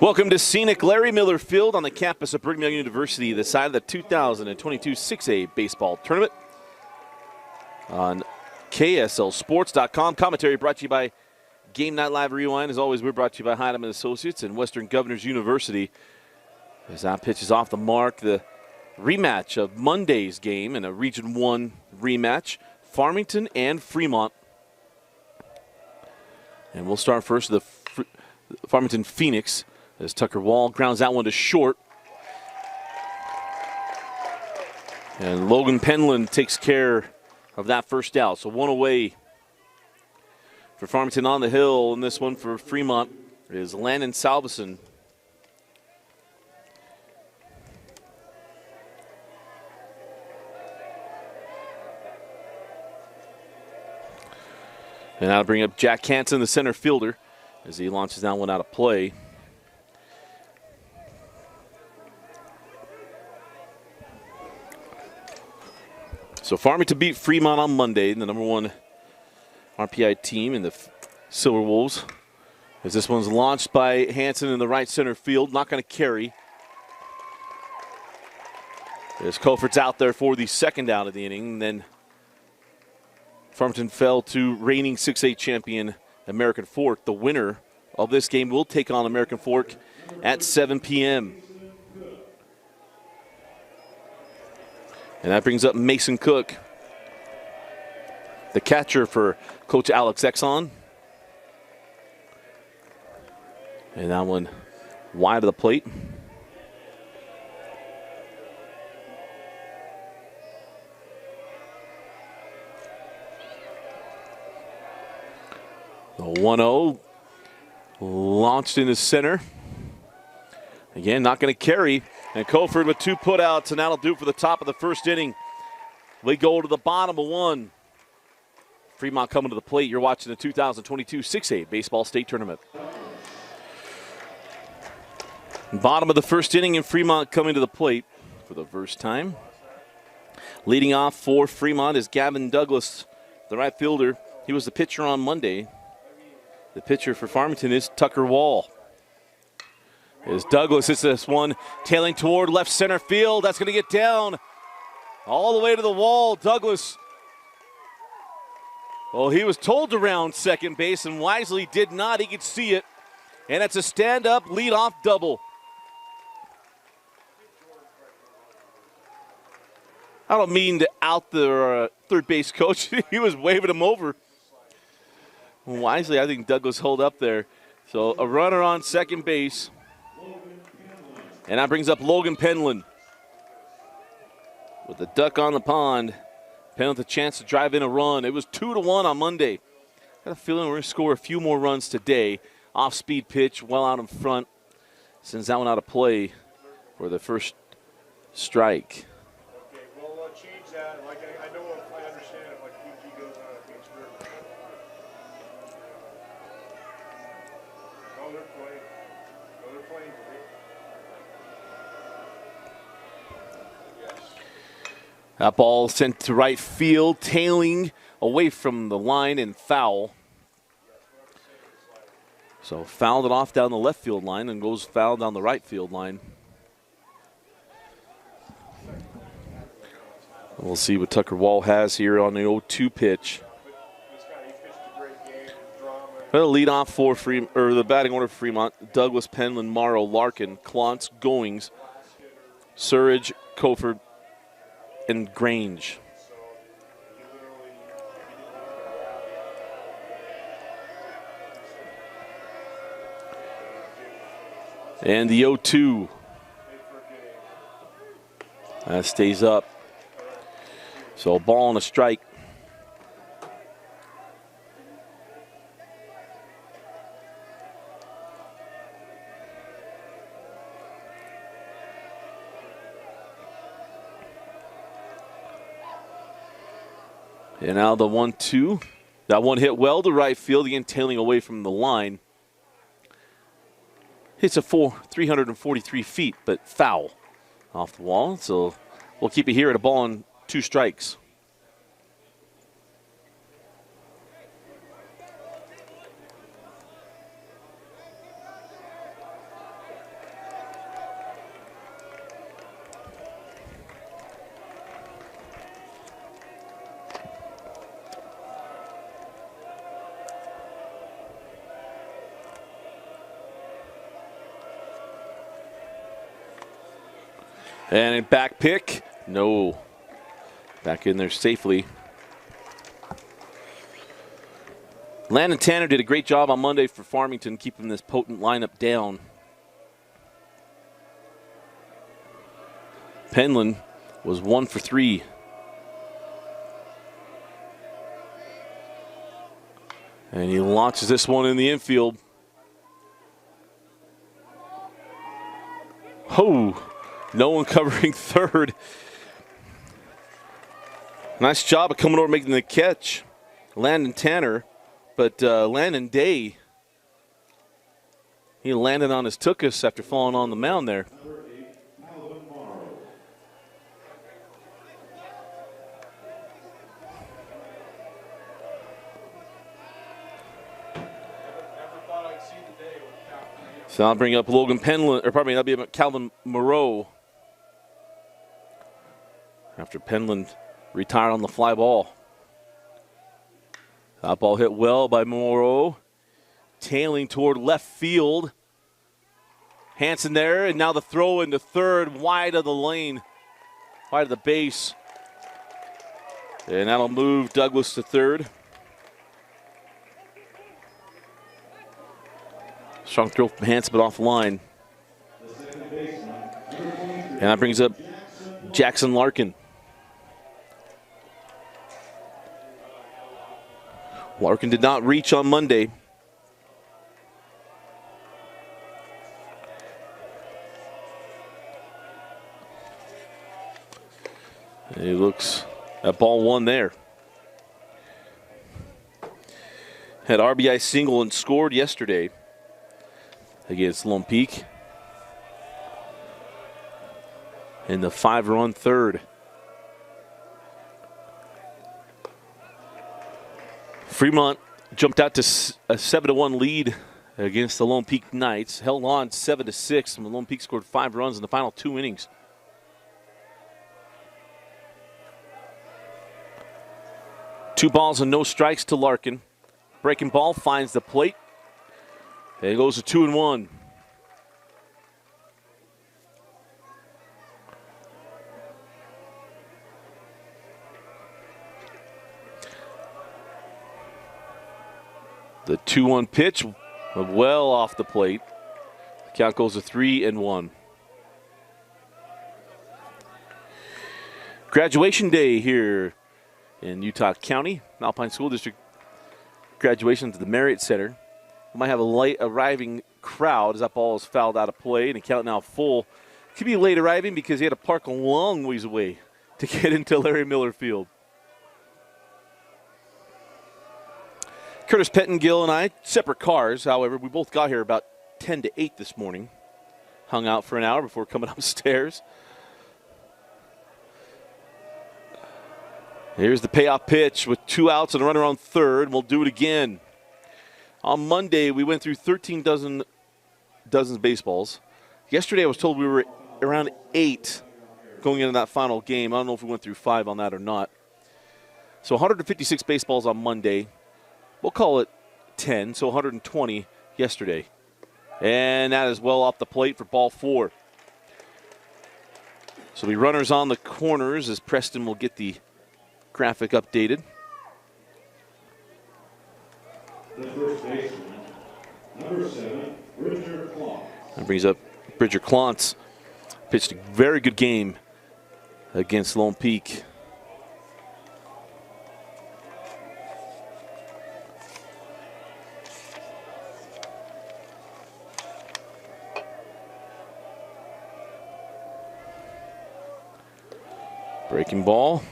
Welcome to scenic Larry Miller Field on the campus of Brigham Young University, the side of the 2022 6A baseball tournament. On KSLSports.com, commentary brought to you by Game Night Live Rewind. As always, we're brought to you by Hyndman Associates and Western Governors University. As that pitch is off the mark, the rematch of Monday's game in a Region 1 rematch, Farmington and Fremont. And we'll start first with the Farmington Phoenix as Tucker Wall grounds that one to short. And Logan Penland takes care of that first out. So one away for Farmington on the hill. And this one for Fremont is Landon Salveson. And that'll bring up Jack Hansen, the center fielder, as he launches that one out of play. So Farmington beat Fremont on Monday, the number 1 RPI team in the Silverwolves. As this one's launched by Hansen in the right center field, not going to carry. As Cofert's out there for the second out of the inning, and then Farmington fell to reigning 6A champion American Fork. The winner of this game will take on American Fork at 7 p.m. And that brings up Mason Cook, the catcher for Coach Alex Exxon. And that one wide of the plate. The 1-0 launched into center. Again, not going to carry. And Colford with 2 putouts, and that'll do for the top of the first inning. We go to the bottom of 1. Fremont coming to the plate. You're watching the 2022 6A Baseball State Tournament. Bottom of the first inning, and Fremont coming to the plate for the first time. Leading off for Fremont is Gavin Douglas, the right fielder. He was the pitcher on Monday. The pitcher for Farmington is Tucker Wall. As Douglas hits this one, tailing toward left center field. That's going to get down all the way to the wall. Douglas, well, he was told to round second base and wisely did not. He could see it. And it's a stand-up leadoff double. I don't mean to out the third base coach. He was waving him over. Wisely, I think Douglas held up there. So a runner on second base. And that brings up Logan Penland. With the duck on the pond, Penland with a chance to drive in a run. It was 2-1 on Monday. Got a feeling we're going to score a few more runs today. Off-speed pitch, well out in front. Sends that one out of play for the first strike. Okay, we'll change that. Like I know, I understand if like PG goes on a beach river. Oh, they're playing. Oh, they're playing today. That ball sent to right field, tailing away from the line and foul. So fouled it off down the left field line and goes foul down the right field line. We'll see what Tucker Wall has here on the 0-2 pitch. The lead off for the batting order for Fremont: Douglas, Penland, Morrow, Larkin, Klontz, Goings, Surridge, Cofer, and Grange. And the 0-2. That stays up. So a ball and a strike. And now the 1-2. That one hit well to right field, again tailing away from the line. Hits a 343 feet, but foul off the wall. So we'll keep it here at a ball and 2 strikes. And a back pick. No. Back in there safely. Landon Tanner did a great job on Monday for Farmington, keeping this potent lineup down. Penland was 1 for 3. And he launches this one in the infield. Oh, no one covering third. Nice job of coming over making the catch. Landon Tanner, but Landon Day, he landed on his tuchus after falling on the mound there. So I'll bring up Logan Penland, or pardon me, that'll be Calvin Moreau. After Penland retired on the fly ball. That ball hit well by Moreau. Tailing toward left field. Hanson there, and now the throw into third, wide of the lane, wide of the base. And that'll move Douglas to third. Strong throw from Hanson, but off the line. And that brings up Jackson Larkin. Larkin did not reach on Monday. And he looks at ball one there. Had RBI single and scored yesterday against Lone Peak. In the 5-run third. Fremont jumped out to a 7-1 lead against the Lone Peak Knights. Held on 7-6, and the Lone Peak scored 5 runs in the final 2 innings. Two balls and no strikes to Larkin. Breaking ball finds the plate. And it goes to 2-1. The 2-1 pitch well off the plate. The count goes to 3-1. Graduation day here in Utah County. Alpine School District graduation to the Marriott Center. We might have a late arriving crowd as that ball is fouled out of play, and the count now full. Could be late arriving because he had to park a long ways away to get into Larry Miller Field. Curtis Pettengill and I, separate cars, however, we both got here about 10 to 8 this morning. Hung out for an hour before coming upstairs. Here's the payoff pitch with 2 outs and a runner on third. We'll do it again. On Monday, we went through 13 dozens baseballs. Yesterday, I was told we were around 8 going into that final game. I don't know if we went through 5 on that or not. So 156 baseballs on Monday. We'll call it 10, so 120 yesterday. And that is well off the plate for ball 4. So the runners on the corners as Preston will get the graphic updated. The first baseman, number 7, Bridger Clontz. That brings up Bridger Clontz. Pitched a very good game against Lone Peak. Breaking ball.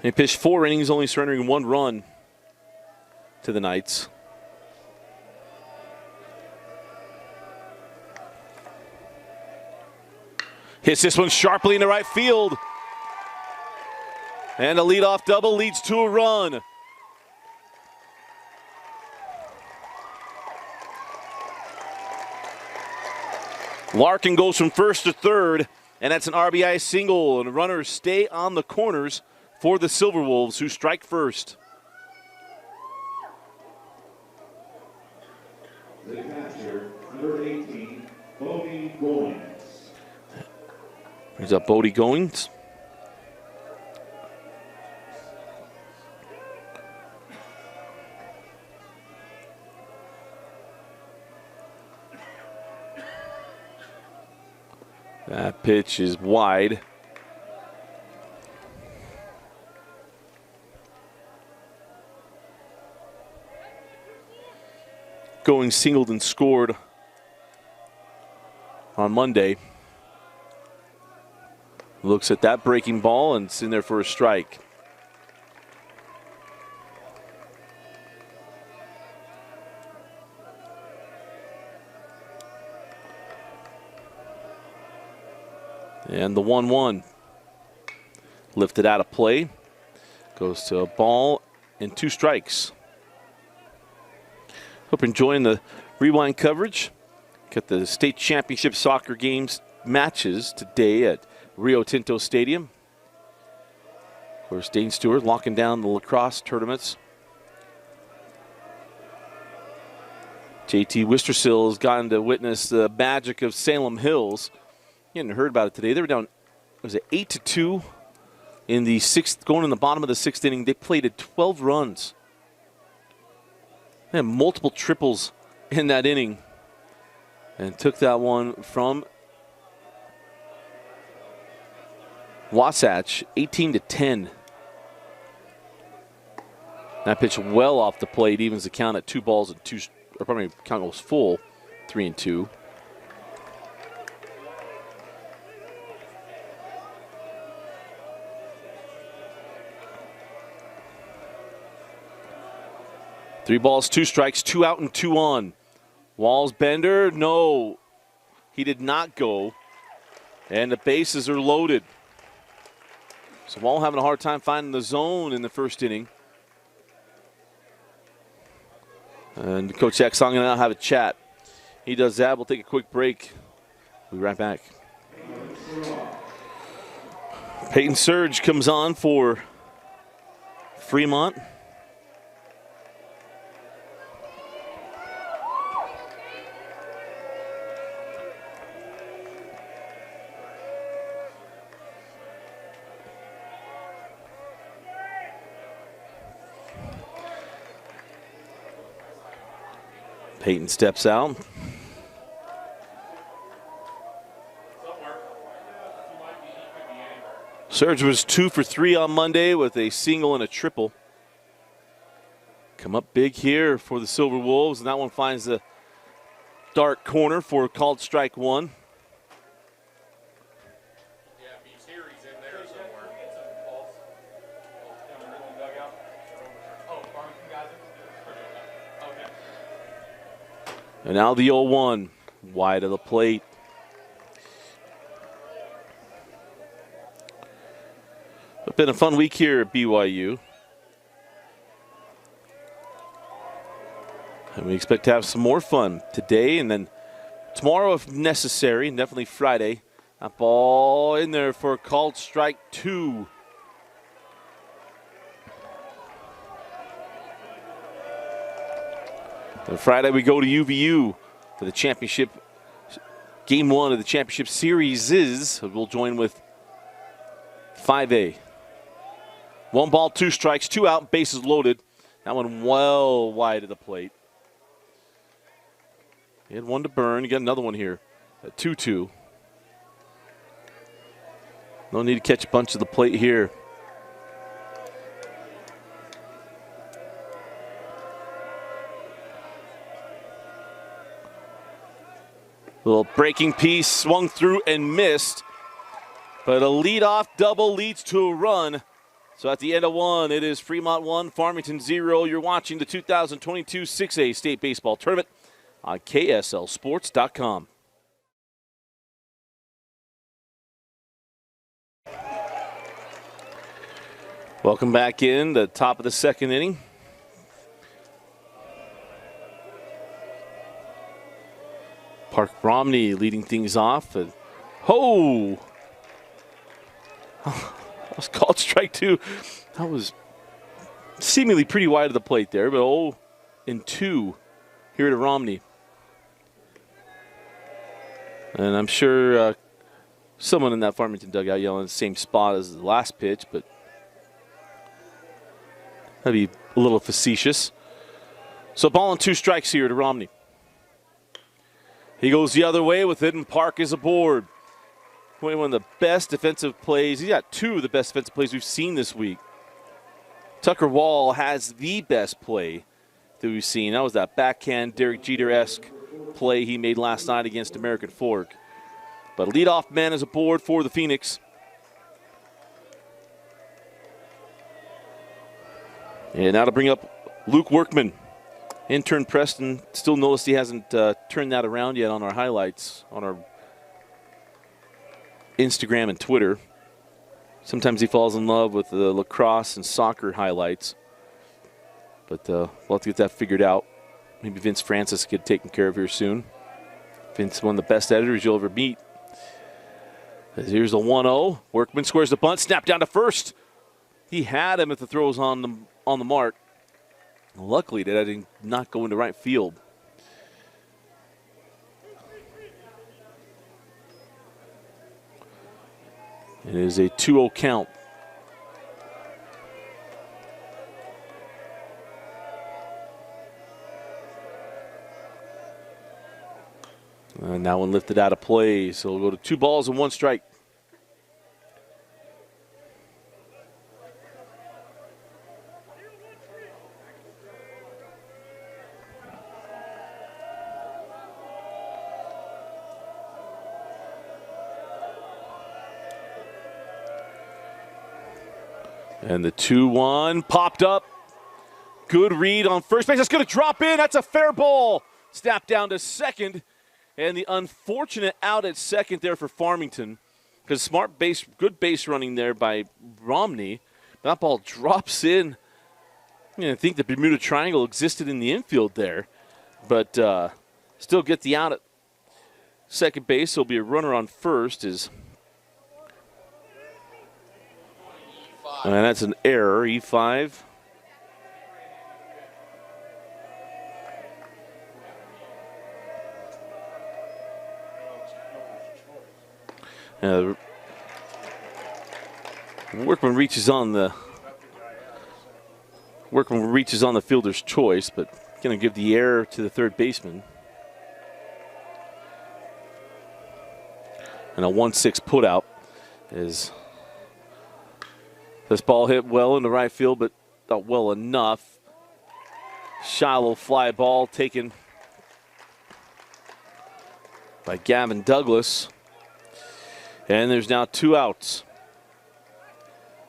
He pitched 4 innings, only surrendering 1 run to the Knights. Hits this one sharply into right field. And a leadoff double leads to a run. Larkin goes from first to third, and that's an RBI single, and runners stay on the corners for the Silverwolves, who strike first. The catcher, number 18, Bodie Goins. Brings up Bodie Goings. That pitch is wide. Goings singled and scored on Monday. Looks at that breaking ball and it's in there for a strike. And the 1-1 lifted out of play. Goes to a ball and 2 strikes. Hope you're enjoying the rewind coverage. Got the state championship soccer games matches today at Rio Tinto Stadium. Of course, Dane Stewart locking down the lacrosse tournaments. JT Wistersill has gotten to witness the magic of Salem Hills. You hadn't heard about it today. They were down, was it 8-2 in the 6th, going in the bottom of the 6th inning. They played at 12 runs. They had multiple triples in that inning and took that one from Wasatch 18-10. That pitch well off the plate, evens the count at 2 balls and 2, or probably count was full, 3-2. Three balls, 2 strikes, 2 out and 2 on. Walls Bender, no, he did not go. And the bases are loaded. So Wall having a hard time finding the zone in the first inning. And Coach Exong and I have a chat. He does that. We'll take a quick break. We'll be right back. Peyton Surge comes on for Fremont. Peyton steps out. Surge was 2 for 3 on Monday with a single and a triple. Come up big here for the Silverwolves, and that one finds the dark corner for called strike 1. And now the 0-1, wide of the plate. It's been a fun week here at BYU. And we expect to have some more fun today and then tomorrow if necessary, and definitely Friday. That ball in there for a called strike 2. And Friday we go to UVU for the championship. Game 1 of the championship series is, we'll join with 5A. 1 ball, 2 strikes, 2 out, bases loaded. That one well wide of the plate. He had 1 to burn. You got another one here at 2-2. No need to catch a bunch of the plate here. Little breaking piece, swung through and missed. But a leadoff double leads to a run. So at the end of 1, it is Fremont 1, Farmington 0. You're watching the 2022 6A State Baseball Tournament on KSLSports.com. Welcome back in, the top of the 2nd inning. Park Romney leading things off. And, that was called strike 2. That was seemingly pretty wide of the plate there, but 0-2 here to Romney. And I'm sure Someone in that Farmington dugout yelling the same spot as the last pitch, but that'd be a little facetious. So ball and 2 strikes here to Romney. He goes the other way with it, and Park is aboard. One of the best defensive plays. He's got 2 of the best defensive plays we've seen this week. Tucker Wall has the best play that we've seen. That was that backhand Derek Jeter-esque play he made last night against American Fork. But leadoff man is aboard for the Phoenix. And now to bring up Luke Workman. Intern Preston still noticed he hasn't turned that around yet on our highlights, on our Instagram and Twitter. Sometimes he falls in love with the lacrosse and soccer highlights. But we'll have to get that figured out. Maybe Vince Francis get taken care of here soon. Vince, one of the best editors you'll ever meet. Here's the 1-0. Workman squares the bunt, snap down to first. He had him if the throw's on the mark. Luckily, that did not go into right field. It is a 2-0 count. And that one lifted out of play, so we'll go to 2 balls and 1 strike. And the 2-1 popped up. Good read on first base. That's going to drop in. That's a fair ball. Snapped down to second. And the unfortunate out at second there for Farmington. Because good base running there by Romney. That ball drops in. I think the Bermuda Triangle existed in the infield there. But still get the out at second base. So it'll be a runner on first. And that's an error, E5. Workman reaches on the fielder's choice, but going to give the error to the third baseman. And a 1-6 putout is. This ball hit well into right field, but not well enough. Shallow fly ball taken by Gavin Douglas. And there's now 2 outs.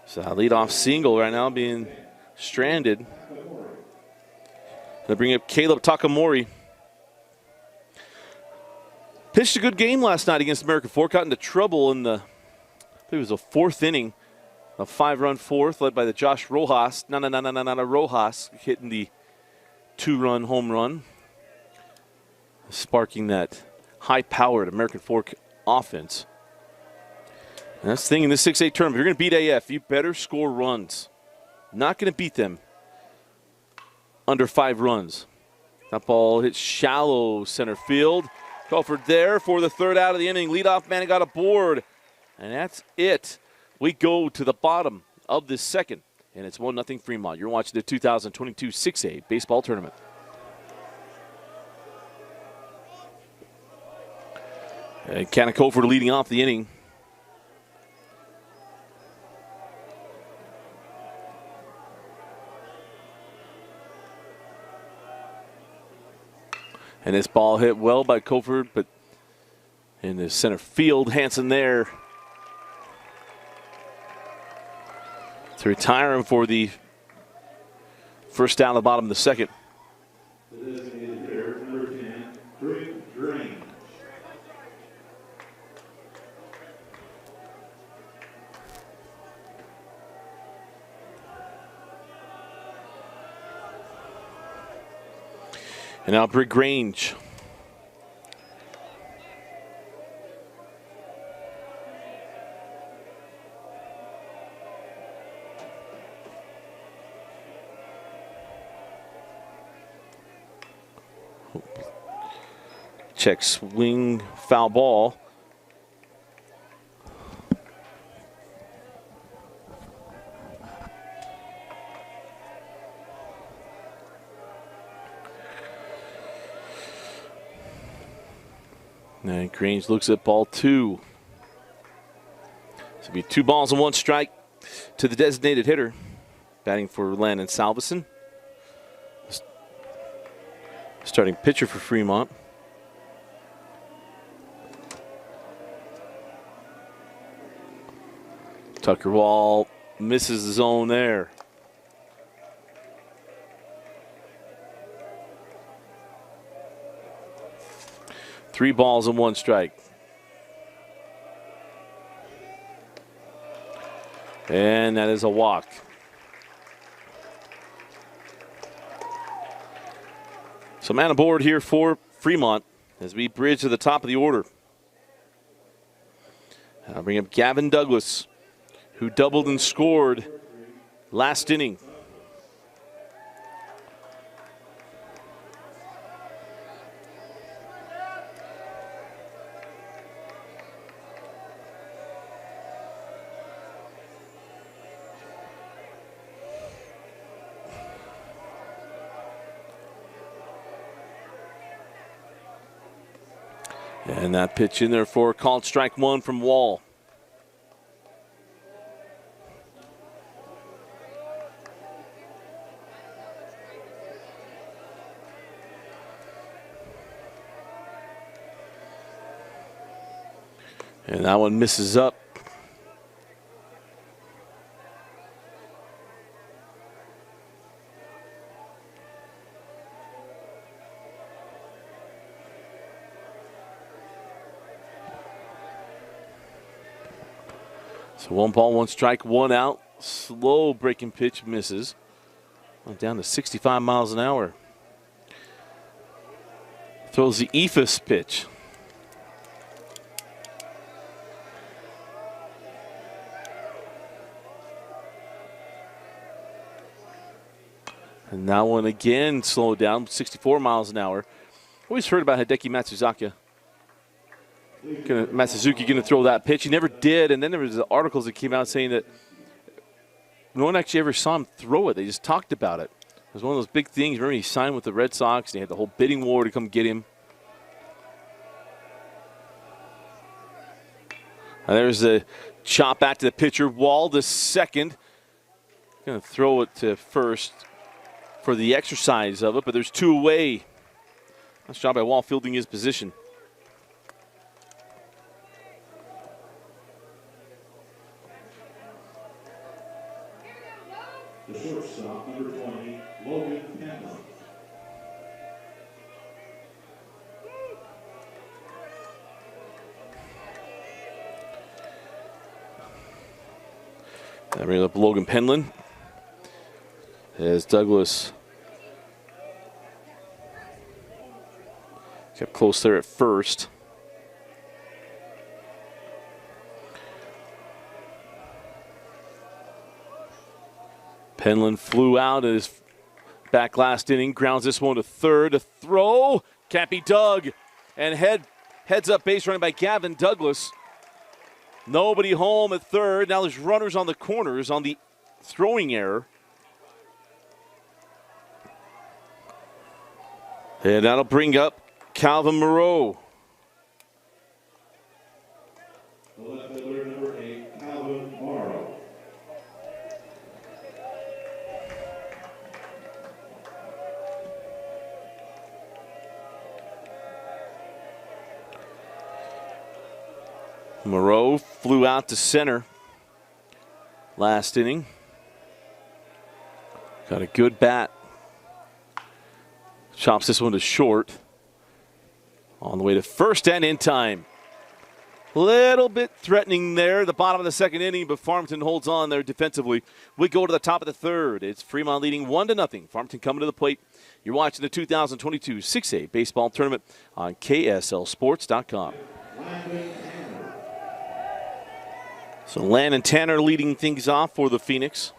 So a leadoff single right now being stranded. They bring up Caleb Takamori. Pitched a good game last night against American Fork. Got into trouble in I think it was the 4th inning. A 5-run 4th led by the Josh Rojas. Rojas hitting the 2-run home run. Sparking that high-powered American Fork offense. And that's the thing in this 6A tournament. If you're going to beat AF, you better score runs. Not going to beat them under 5 runs. That ball hits shallow center field. Crawford there for the 3rd out of the inning. Leadoff man got aboard. And that's it. We go to the bottom of this second, and it's 1-0 Fremont. You're watching the 2022 6A baseball tournament. And Kanakoford leading off the inning. And this ball hit well by Coford, but in the center field, Hanson there to retire him for the first down at the bottom of the second. And now Brig Grange. Check swing, foul ball. And Grange looks at ball 2. So it'll be 2 balls and 1 strike to the designated hitter. Batting for Landon Salveson. Starting pitcher for Fremont. Tucker Wall misses the zone there. Three balls and 1 strike. And that is a walk. So man aboard here for Fremont as we bridge to the top of the order. I'll bring up Gavin Douglas, who doubled and scored last inning. And that pitch in there for called strike 1 from Wall. And that one misses up. So 1 ball, 1 strike, 1 out. Slow breaking pitch misses. Went down to 65 miles an hour. Throws the Ephus pitch. And that one again slowed down, 64 miles an hour. Always heard about Hideki Matsuzuki going to throw that pitch. He never did, and then there was the articles that came out saying that no one actually ever saw him throw it. They just talked about it. It was one of those big things. Remember, he signed with the Red Sox, and he had the whole bidding war to come get him. And there's the chop back to the pitcher. Wall to second. Going to throw it to first for the exercise of it, but there's 2 away. Nice job by Wall fielding his position. The shortstop, number 20, Logan Penland. That brings up Logan Penland. As Douglas kept close there at first. Penland flew out at his back last inning, grounds this one to third. A throw can't be dug, and heads up base running by Gavin Douglas. Nobody home at third. Now there's runners on the corners on the throwing error. And that'll bring up Calvin Moreau. The left fielder, number 8, Calvin Morrow. Moreau flew out to center last inning. Got a good bat. Chops this one to short. On the way to first and in time. Little bit threatening there, the bottom of the second inning, but Farmington holds on there defensively. We go to the top of the third. It's Fremont leading 1-0. Farmington coming to the plate. You're watching the 2022 6A baseball tournament on KSLSports.com. So Landon Tanner leading things off for the Phoenix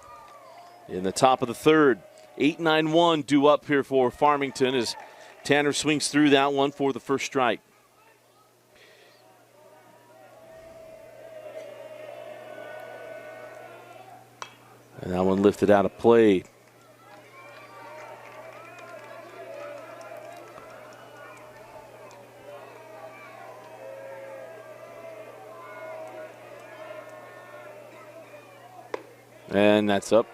in the top of the third. 8-9-1 due up here for Farmington as Tanner swings through that one for the first strike. And that one lifted out of play. And that's up.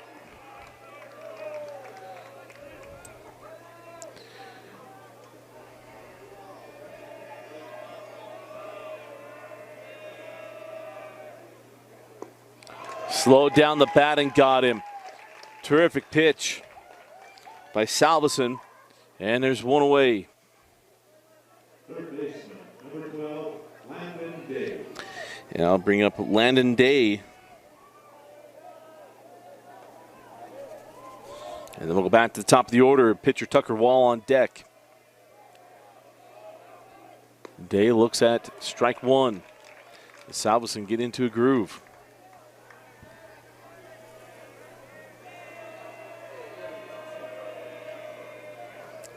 Slowed down the bat and got him. Terrific pitch by Salveson. And there's one away. Third baseman, number 12, Landon Day. And I'll bring up Landon Day. And then we'll go back to the top of the order. Pitcher Tucker Wall on deck. Day looks at strike one. Salveson get into a groove.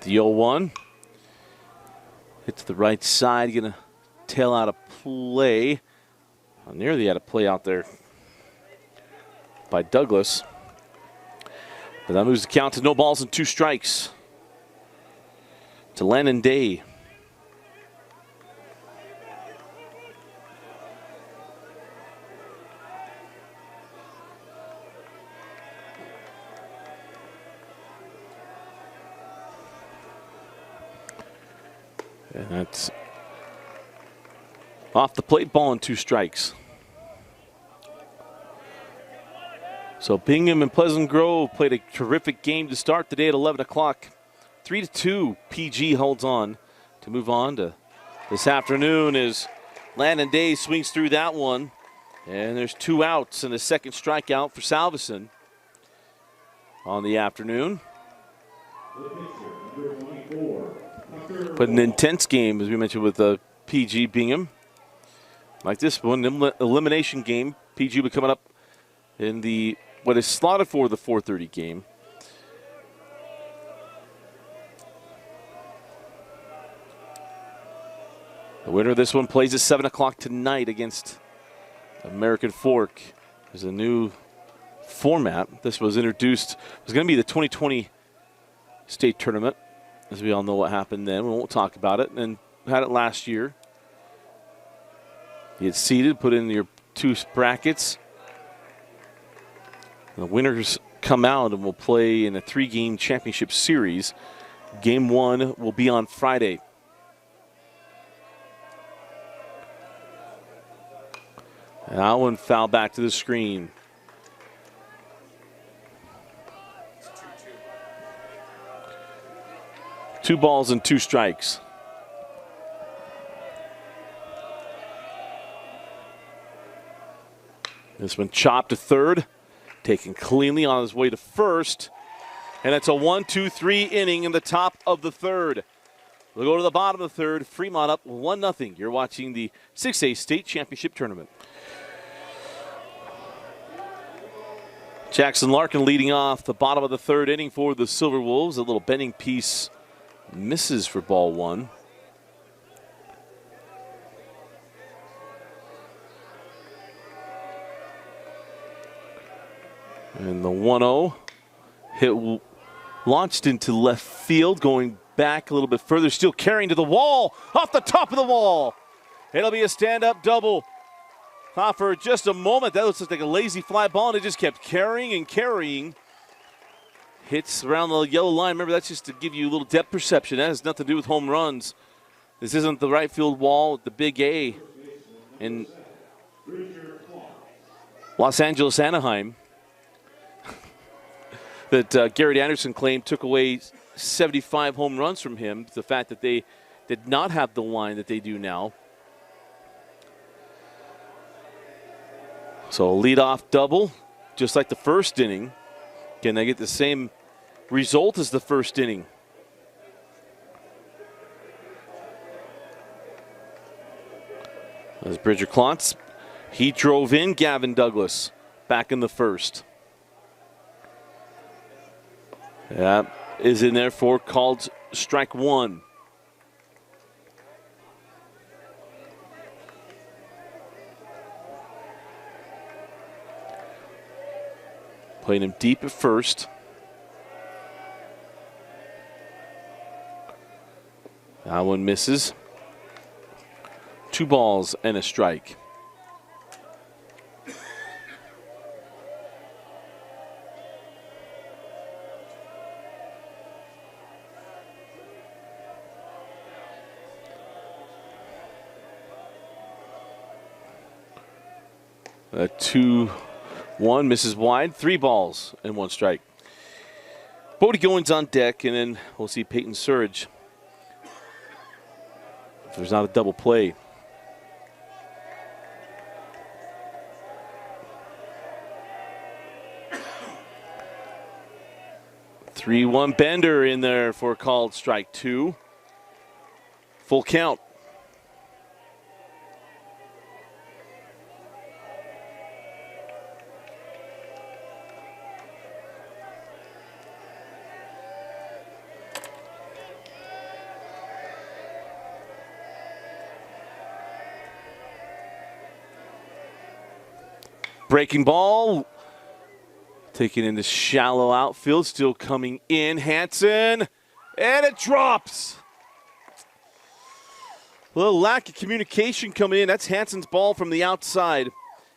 The 0-1. Hit to the right side. Going to tail out a play. Nearly had a play out there by Douglas. But that moves the count to no balls and 2 strikes. To Landon Day. And that's off the plate, ball and 2 strikes. So Bingham and Pleasant Grove played a terrific game to start the day at 11 o'clock. 3-2, PG holds on to move on to this afternoon as Landon Day swings through that one. And there's 2 outs and a second strikeout for Salveson on the afternoon. But an intense game, as we mentioned, with PG Bingham. Like this one, elimination game. PG will be coming up in the what is slotted for the 4:30 game. The winner of this one plays at 7 o'clock tonight against American Fork. There's a new format. This was introduced. It was going to be the 2020 state tournament, as we all know what happened then. We won't talk about it. And had it last year. You get seeded, put in your 2 brackets. The winners come out and will play in a 3-game championship series. Game 1 will be on Friday. And that one foul back to the screen. Two balls and 2 strikes. This one chopped to third. Taken cleanly on his way to first. And it's a 1-2-3 inning in the top of the third. We'll go to the bottom of the third. Fremont up 1-0. You're watching the 6A State Championship Tournament. Jackson Larkin leading off the bottom of the third inning for the Silverwolves. A little bending piece misses for ball 1. And the 1-0 hit launched into left field, going back a little bit further, still carrying to the wall, off the top of the wall. It'll be a stand-up double. Thought for just a moment that looks like a lazy fly ball, and it just kept carrying and carrying. Hits around the yellow line. Remember, that's just to give you a little depth perception. That has nothing to do with home runs. This isn't the right field wall with the big A in Los Angeles, Anaheim. That Garrett Anderson claimed took away 75 home runs from him. The fact that they did not have the line that they do now. So a leadoff double, just like the first inning. Can they get the same result as the first inning? As Bridger Klontz, he drove in Gavin Douglas back in the first. That is in there for called strike 1. Playing him deep at first. That one misses. 2 balls and a strike. A 2-1 misses wide. 3 balls and 1 strike. Bodie Goins on deck, and then we'll see Peyton Surge. If there's not a double play. Three-one Bender in there for a called strike 2. Full count. Breaking ball. Taken in the shallow outfield. Still coming in. Hansen. And it drops. A little lack of communication coming in. That's Hansen's ball from the outside.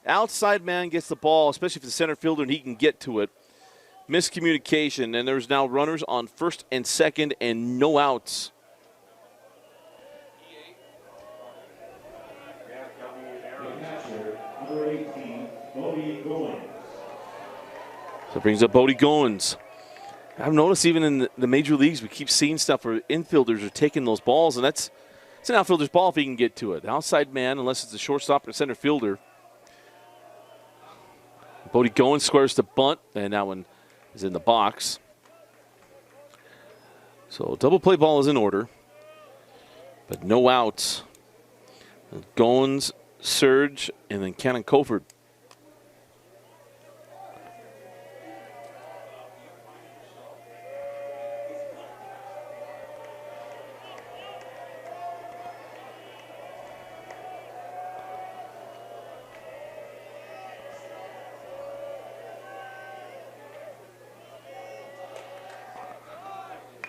Outside man gets the ball, especially if it's the center fielder and he can get to it. Miscommunication. And there's now runners on first and second and no outs. Number 18, Bodie Goins. So it brings up Bodie Goins. I've noticed even in the major leagues, we keep seeing stuff where infielders are taking those balls, and it's an outfielder's ball if he can get to it. The outside man, unless it's a shortstop or center fielder. Bodie Goins squares the bunt, and that one is in the box. So double play ball is in order, but no outs. Goins, Surge, and then Cannon Coford.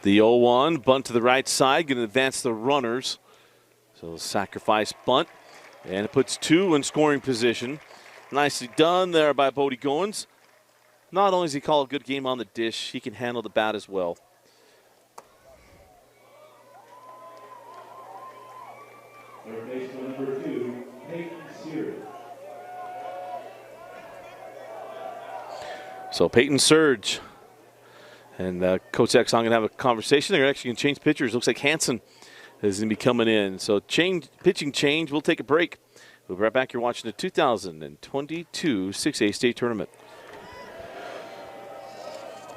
The 0-1, bunt to the right side, going to advance the runners. So sacrifice bunt, and it puts 2 in scoring position. Nicely done there by Bodie Goins. Not only does he call a good game on the dish, he can handle the bat as well. Third baseman number 2, Peyton Surge. So Peyton Surge. And Coach Exxon going to have a conversation. They're actually going to change pitchers. Looks like Hansen is going to be coming in. So pitching change. We'll take a break. We'll be right back. You're watching the 2022 6A state tournament.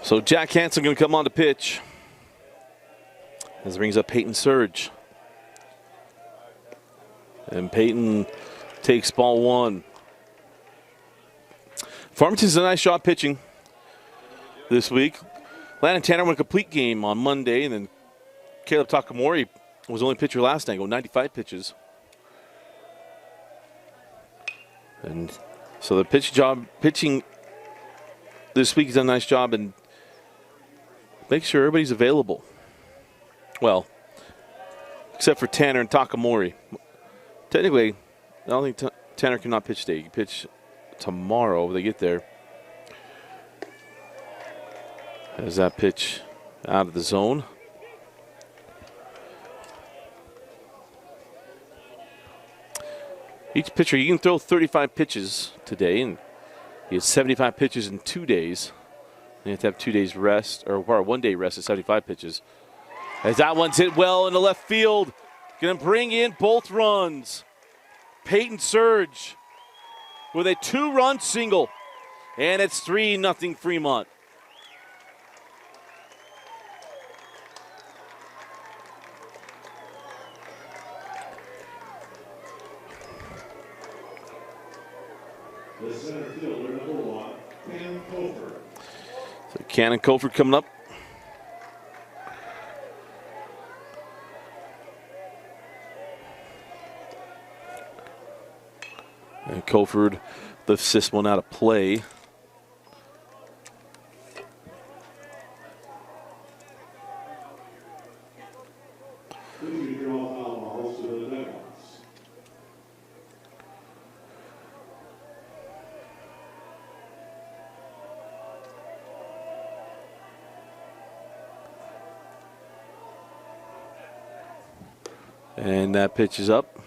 So Jack Hansen going to come on to pitch. This brings up Peyton Surge. And Peyton takes ball 1. Farmington's a nice job pitching this week. Landon Tanner won a complete game on Monday, and then Caleb Takamori was the only pitcher last night, go 95 pitches. And so the pitching this week has done a nice job and make sure everybody's available. Well, except for Tanner and Takamori. Technically, I don't think Tanner cannot pitch today. He can pitch tomorrow when they get there. As that pitch out of the zone. Each pitcher, you can throw 35 pitches today, and he has 75 pitches in 2 days. You have to have 2 days rest, or 1 day rest at 75 pitches. As that one's hit well into left field. Going to bring in both runs. Peyton Surge with a 2-run single. And it's 3-0 Fremont. The center fielder, number 1, Cannon Coford. So Cannon Coford coming up. And Coford lifts this one out of play. And that pitch is up.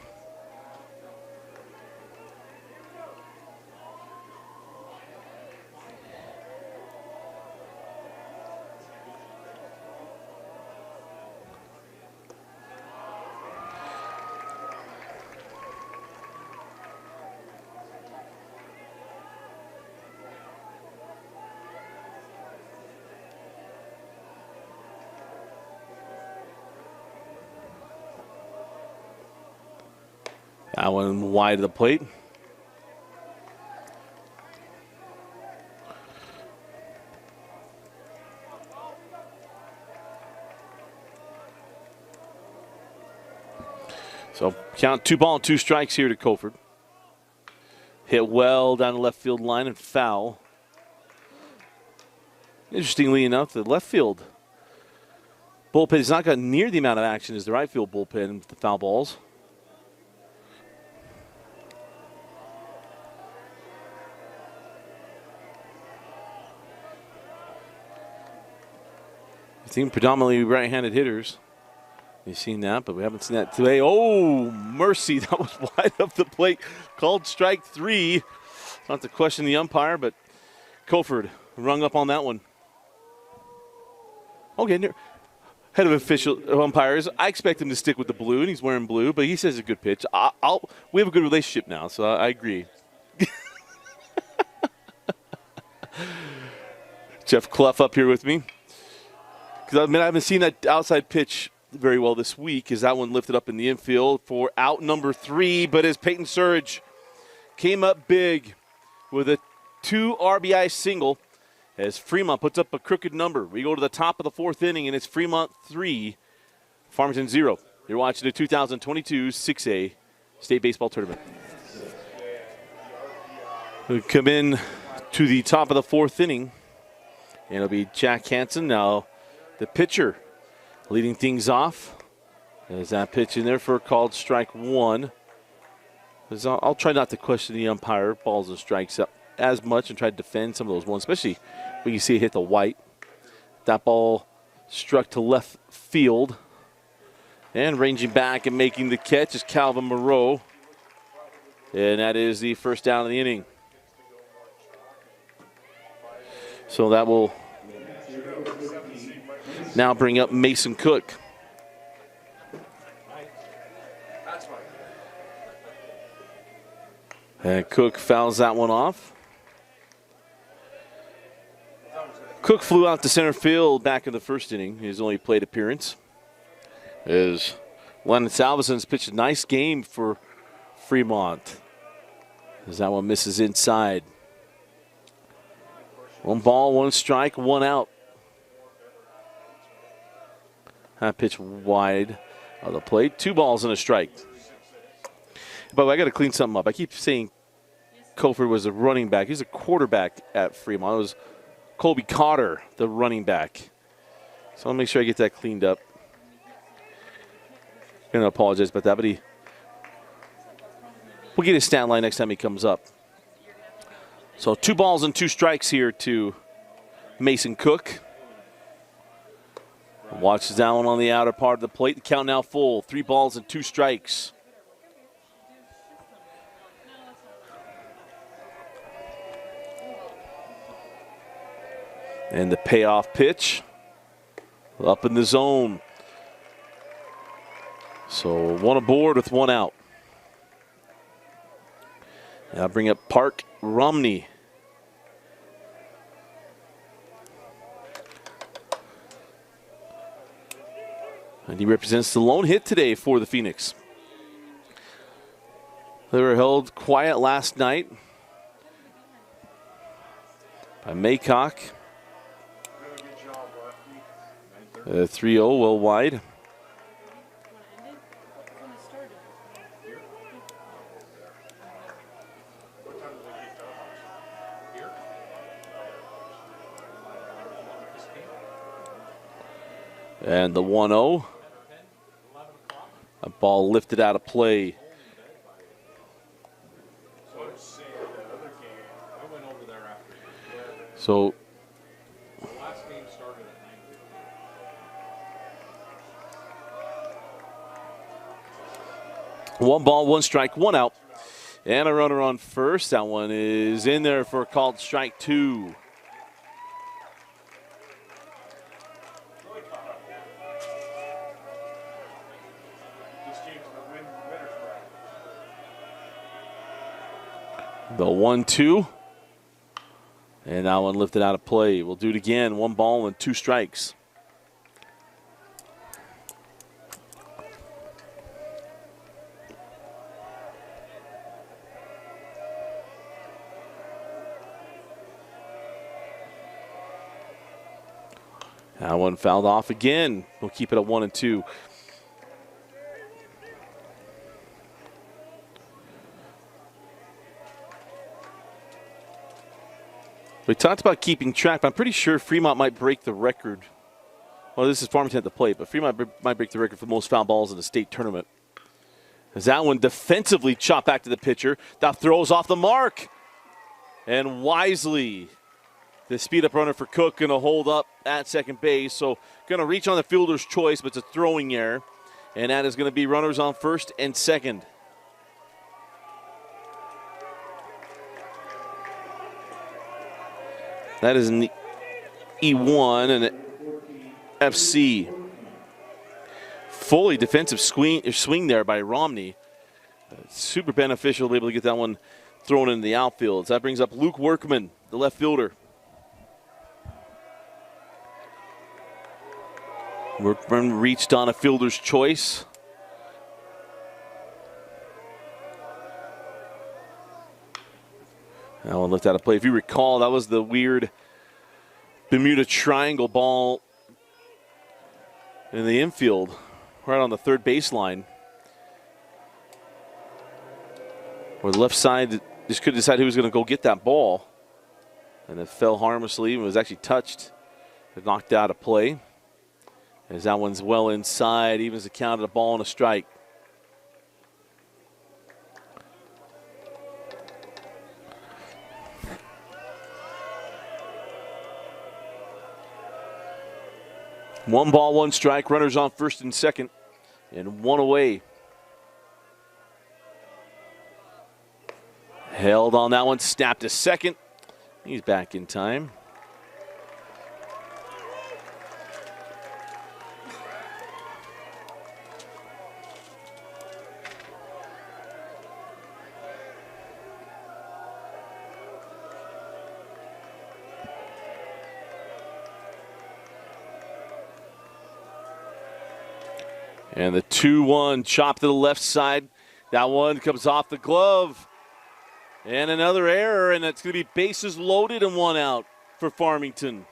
That one wide of the plate. So count 2 ball and 2 strikes here to Colford. Hit well down the left field line and foul. Interestingly enough, the left field bullpen has not gotten near the amount of action as the right field bullpen with the foul balls. I think predominantly right-handed hitters. You've seen that, but we haven't seen that today. Oh, mercy. That was wide up the plate. Called strike 3. Not to question the umpire, but Colford rung up on that one. Okay, head of official umpires. I expect him to stick with the blue, and he's wearing blue, but he says it's a good pitch. We have a good relationship now, so I agree. Jeff Clough up here with me. Because I haven't seen that outside pitch very well this week, as that one lifted up in the infield for out number 3, but as Peyton Surge came up big with a 2 RBI single as Fremont puts up a crooked number. We go to the top of the 4th inning, and it's Fremont 3, Farmington 0. You're watching the 2022 6A State Baseball Tournament. We come in to the top of the 4th inning, and it'll be Jack Hansen now, the pitcher, leading things off. There's that pitch in there for a called strike 1. I'll try not to question the umpire, balls and strikes up as much, and try to defend some of those ones, especially when you see it hit the white. That ball struck to left field. And ranging back and making the catch is Calvin Moreau. And that is the first down of the inning. So that will now bring up Mason Cook. And Cook fouls that one off. Cook flew out to center field back in the first inning, his only plate appearance. As Lennon Salveson's pitched a nice game for Fremont. As that one misses inside. 1 ball, 1 strike, 1 out. That pitch wide of the plate. 2 balls and a strike. But I got to clean something up. I keep saying Colford was a running back. He's a quarterback at Fremont. It was Colby Cotter, the running back. So I'll make sure I get that cleaned up. I'm going to apologize about that, but we'll get his stat line next time he comes up. So 2 balls and 2 strikes here to Mason Cook. Watches that one on the outer part of the plate. The count now full. 3 balls and 2 strikes. And the payoff pitch up in the zone. So 1 aboard with 1 out. Now bring up Park Romney. And he represents the lone hit today for the Phoenix. They were held quiet last night by Maycock. 3-0, well wide. And the 1-0. A ball lifted out of play. So one ball, 1 strike, 1 out. And a runner on first. That one is in there for a called strike 2. The 1-2. And that one lifted out of play. We'll do it again. 1 ball and 2 strikes. That one fouled off again. We'll keep it at 1 and 2. We talked about keeping track, but I'm pretty sure Fremont might break the record. Well, this is Farmington at the plate, but Fremont might break the record for most foul balls in the state tournament. As that one defensively chopped back to the pitcher. That throws off the mark. And wisely, the speed-up runner for Cook going to hold up at second base. So going to reach on the fielder's choice, but it's a throwing error. And that is going to be runners on first and second. That is an E1 and an FC. Fully defensive swing there by Romney. Super beneficial to be able to get that one thrown into the outfield. So that brings up Luke Workman, the left fielder. Workman reached on a fielder's choice. That one looked out of play. If you recall, that was the weird Bermuda Triangle ball in the infield, right on the third baseline, where the left side just couldn't decide who was going to go get that ball. And it fell harmlessly and was actually touched. It knocked out of play. As that one's well inside, evens the count of the ball and a strike. One ball, one strike. Runners on first and second, and one away. Held on that one, snapped to second. He's back in time. And the 2-1 chop to the left side. That one comes off the glove. And another error, and it's going to be bases loaded and one out for Farmington.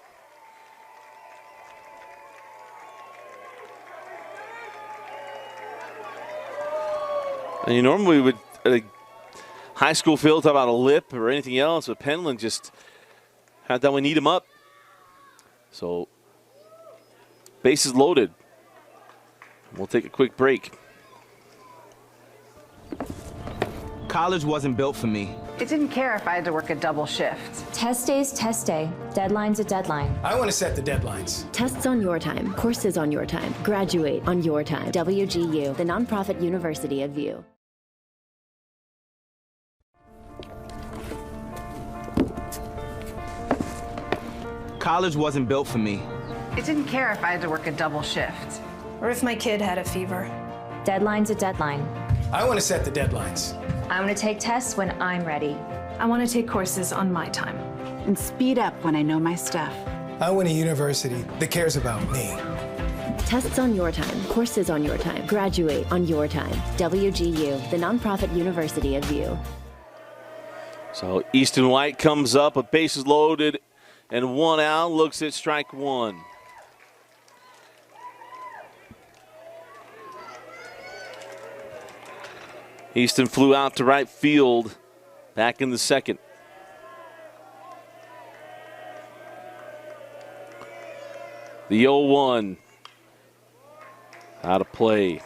And you normally would, at a high school field, talk about a lip or anything else, but Penland just had that one eat him up. So, bases loaded. We'll take a quick break. College wasn't built for me. It didn't care if I had to work a double shift. Test day's test day. Deadline's a deadline. I want to set the deadlines. Tests on your time. Courses on your time. Graduate on your time. WGU, the nonprofit university of VU. College wasn't built for me. It didn't care if I had to work a double shift. Or if my kid had a fever. Deadline's a deadline. I want to set the deadlines. I'm going to take tests when I'm ready. I want to take courses on my time. And speed up when I know my stuff. I want a university that cares about me. Tests on your time. Courses on your time. Graduate on your time. WGU, the nonprofit university of VU. So Easton White comes up with bases loaded and one out. Looks at strike one. Easton flew out to right field, back in the second. The 0-1 out of play.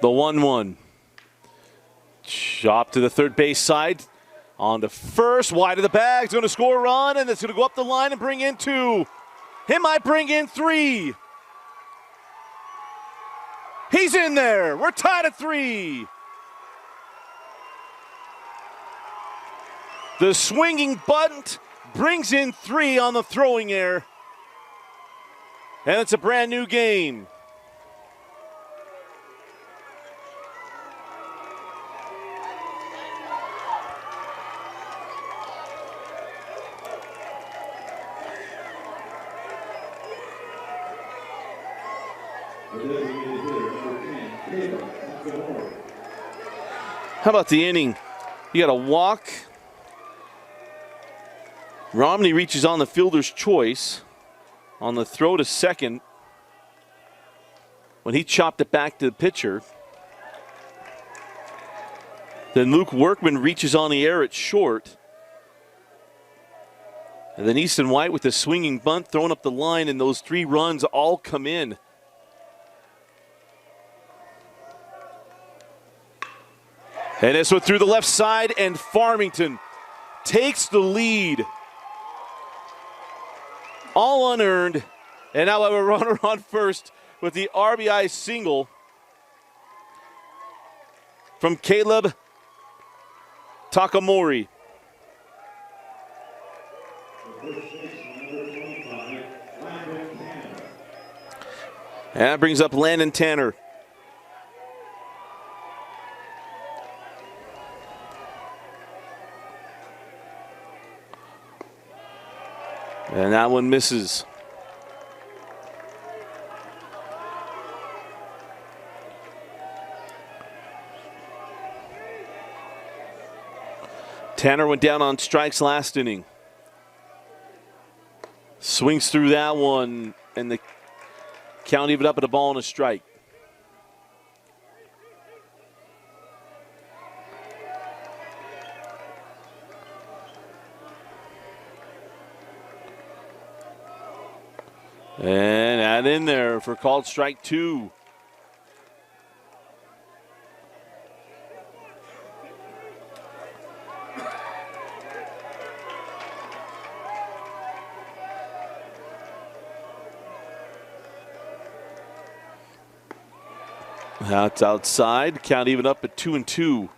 The 1-1. Chop to the third base side. On to first, wide of the bag. He's going to score a run, and it's going to go up the line and bring in two. He might bring in three. He's in there. We're tied at 3. The swinging bunt brings in 3 on the throwing error. And it's a brand new game. The designated hitter, number 10, Takamori. How about the inning? You got a walk. Romney reaches on the fielder's choice on the throw to second when he chopped it back to the pitcher. Then Luke Workman reaches on the air at short. And then Easton White with a swinging bunt throwing up the line, and those 3 runs all come in. And this one through the left side, and Farmington takes the lead. All unearned. And now we have a runner on first with the RBI single from Caleb Takamori. And that brings up Landon Tanner. And that one misses. Tanner went down on strikes last inning. Swings through that one, and the count even up at a ball and a strike. And that in there for called strike 2. That's outside. Count even up at 2-2.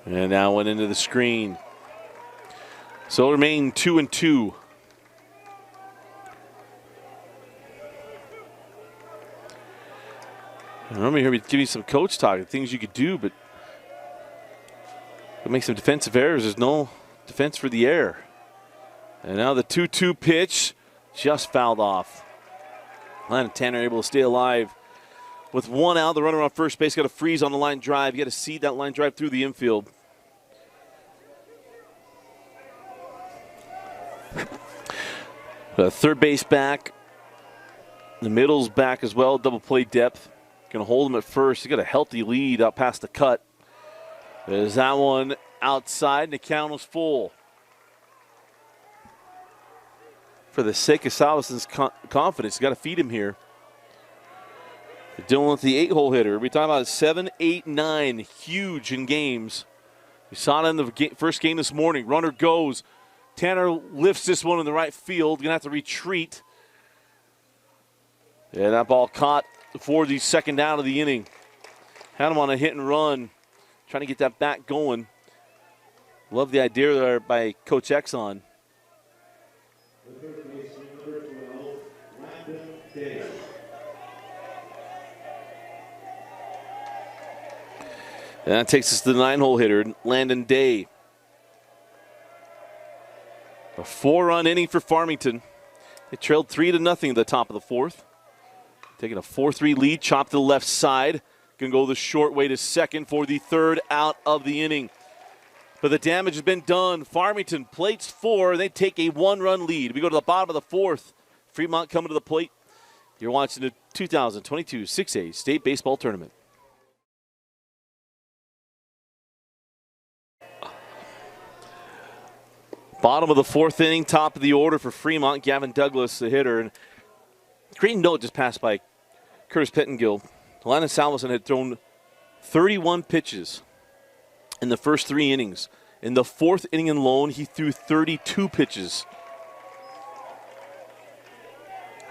And now went into the screen. So remain 2-2. I'm here to give you some coach talk, things you could do, but to make some defensive errors. There's no defense for the air. And now the 2-2 pitch just fouled off. Landon Tanner able to stay alive. With 1 out, the runner on first base got to freeze on the line drive. You got to seed that line drive through the infield. Third base back. The middle's back as well, double play depth. Going to hold him at first. He's got a healthy lead out past the cut. There's that one outside, and the count was full. For the sake of Salveson's confidence, you got to feed him here. They're dealing with the 8-hole hitter. We're talking about 7, 8, 9, huge in games. We saw it in the first game this morning. Runner goes. Tanner lifts this one in the right field. Going to have to retreat. And that ball caught for the second down of the inning. Had him on a hit and run, trying to get that back going. Love the idea there by Coach Exxon. And that takes us to the 9-hole hitter, Landon Day. A 4-run inning for Farmington. They trailed 3-0 at the top of the 4th. Taking a 4-3 lead, chop to the left side. Going to go the short way to second for the 3rd out of the inning. But the damage has been done. Farmington plates 4. They take a 1-run lead. We go to the bottom of the 4th. Fremont coming to the plate. You're watching the 2022 6A State Baseball Tournament. Bottom of the 4th inning, top of the order for Fremont. Gavin Douglas, the hitter. And great note just passed by Curtis Pettengill. Landon Salveson had thrown 31 pitches in the first 3 innings. In the 4th inning alone, he threw 32 pitches.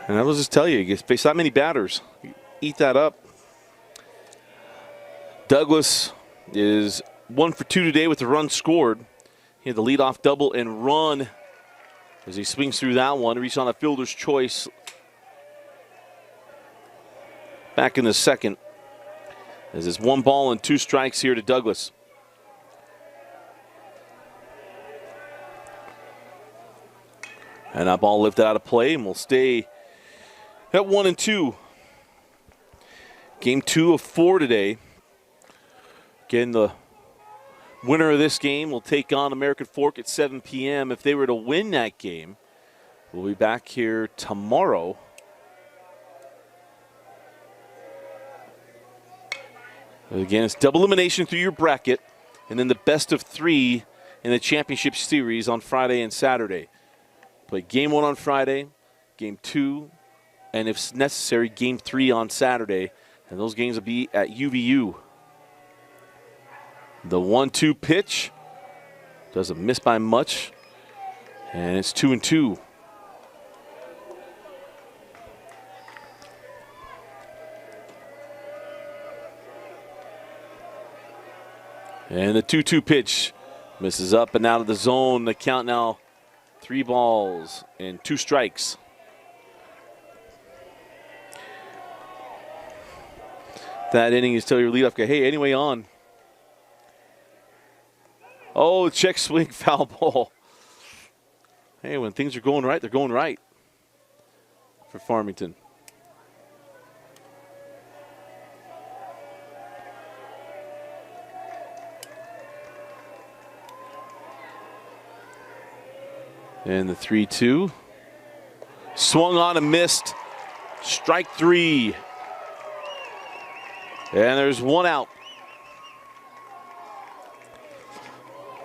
And I will just tell you, you face that many batters, eat that up. Douglas is 1 for 2 today with the run scored. He had the leadoff double and run as he swings through that one. Reached on a fielder's choice back in the 2nd. As it's 1 ball and 2 strikes here to Douglas. And that ball lifted out of play and will stay at 1-2. Game 2 of 4 today. Again, the winner of this game will take on American Fork at 7 p.m. If they were to win that game, we'll be back here tomorrow. Again, it's double elimination through your bracket, and then the best of 3 in the championship series on Friday and Saturday. Play game 1 on Friday, game 2, and if necessary, game 3 on Saturday. And those games will be at UVU. The 1-2 pitch doesn't miss by much, and it's 2-2. And the 2-2 pitch misses up and out of the zone. The count now 3 balls and 2 strikes. That inning is tell your leadoff guy, hey, anyway on. Oh, check swing, foul ball. Hey, when things are going right, they're going right for Farmington. And the 3-2. Swung on and missed. Strike 3. And there's 1 out.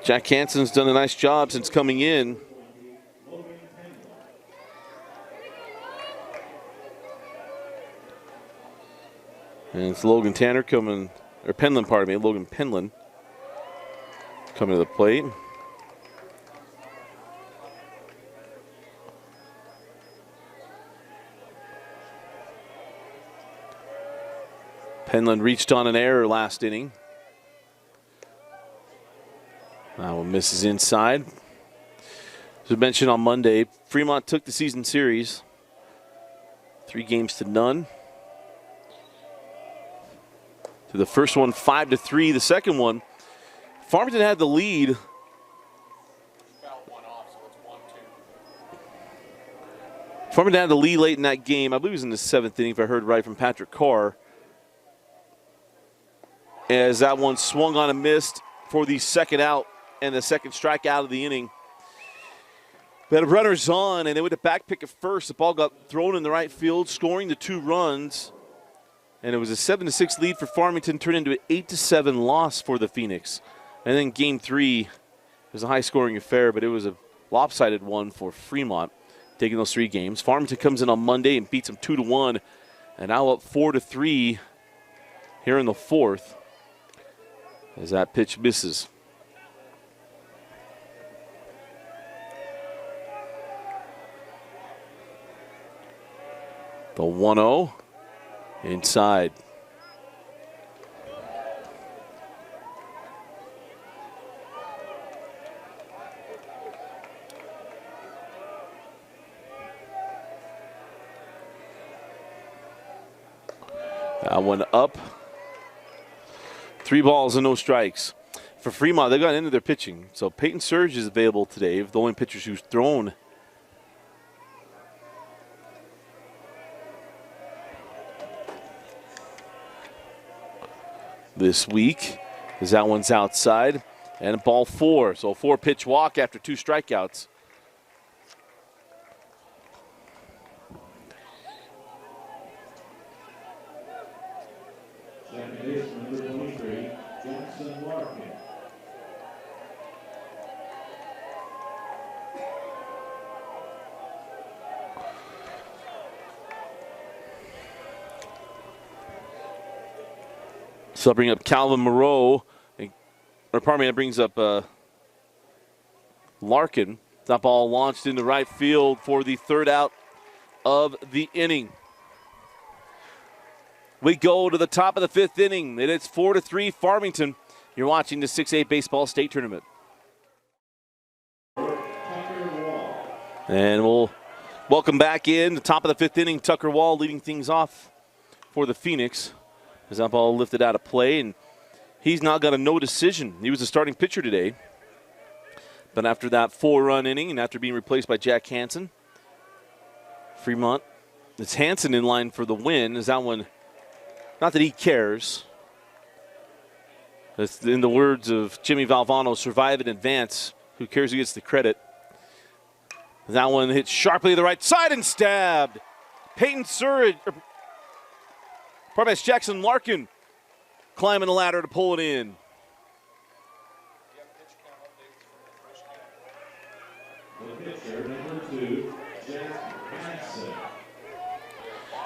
Jack Hansen's done a nice job since coming in. And it's Logan Tanner coming, or Penland, pardon me, Logan Penland coming to the plate. Penland reached on an error last inning. That one misses inside. As I mentioned on Monday, Fremont took the season series 3-0. To the first one, 5-3. The second one, Farmington had the lead. Farmington had the lead late in that game. I believe it was in the 7th inning, if I heard right from Patrick Carr. As that one swung on and missed for the second out and the second strikeout of the inning. But runners on, and they went to back pick at first. The ball got thrown in the right field, scoring the 2 runs. And it was a 7-6 lead for Farmington, turned into an 8-7 loss for the Phoenix. And then game 3 was a high-scoring affair, but it was a lopsided one for Fremont, taking those 3 games. Farmington comes in on Monday and beats them 2-1, and now up 4-3 here in the 4th. As that pitch misses. The 1-0 inside. That one up. 3 balls and no strikes. For Fremont, they got into their pitching. So Peyton Surge is available today, the only pitcher who's thrown. This week, as that one's outside, and ball 4. So a 4-pitch walk after 2 strikeouts. Second baseman, number 23, Jackson Larkin. So I'll bring up Calvin Moreau, or pardon me, that brings up Larkin. That ball launched into right field for the 3rd out of the inning. We go to the top of the 5th inning, and it's 4-3 Farmington. You're watching the 6A Baseball State Tournament. And we'll welcome back in the top of the 5th inning, Tucker Wall leading things off for the Phoenix. As that ball lifted out of play, and he's now got a no decision. He was the starting pitcher today. But after that 4-run inning and after being replaced by Jack Hansen, Fremont, it's Hansen in line for the win. Is that one, not that he cares. It's in the words of Jimmy Valvano, survive in advance. Who cares who gets the credit? That one hit sharply to the right side and stabbed. Peyton Surridge, that's Jackson Larkin climbing the ladder to pull it in.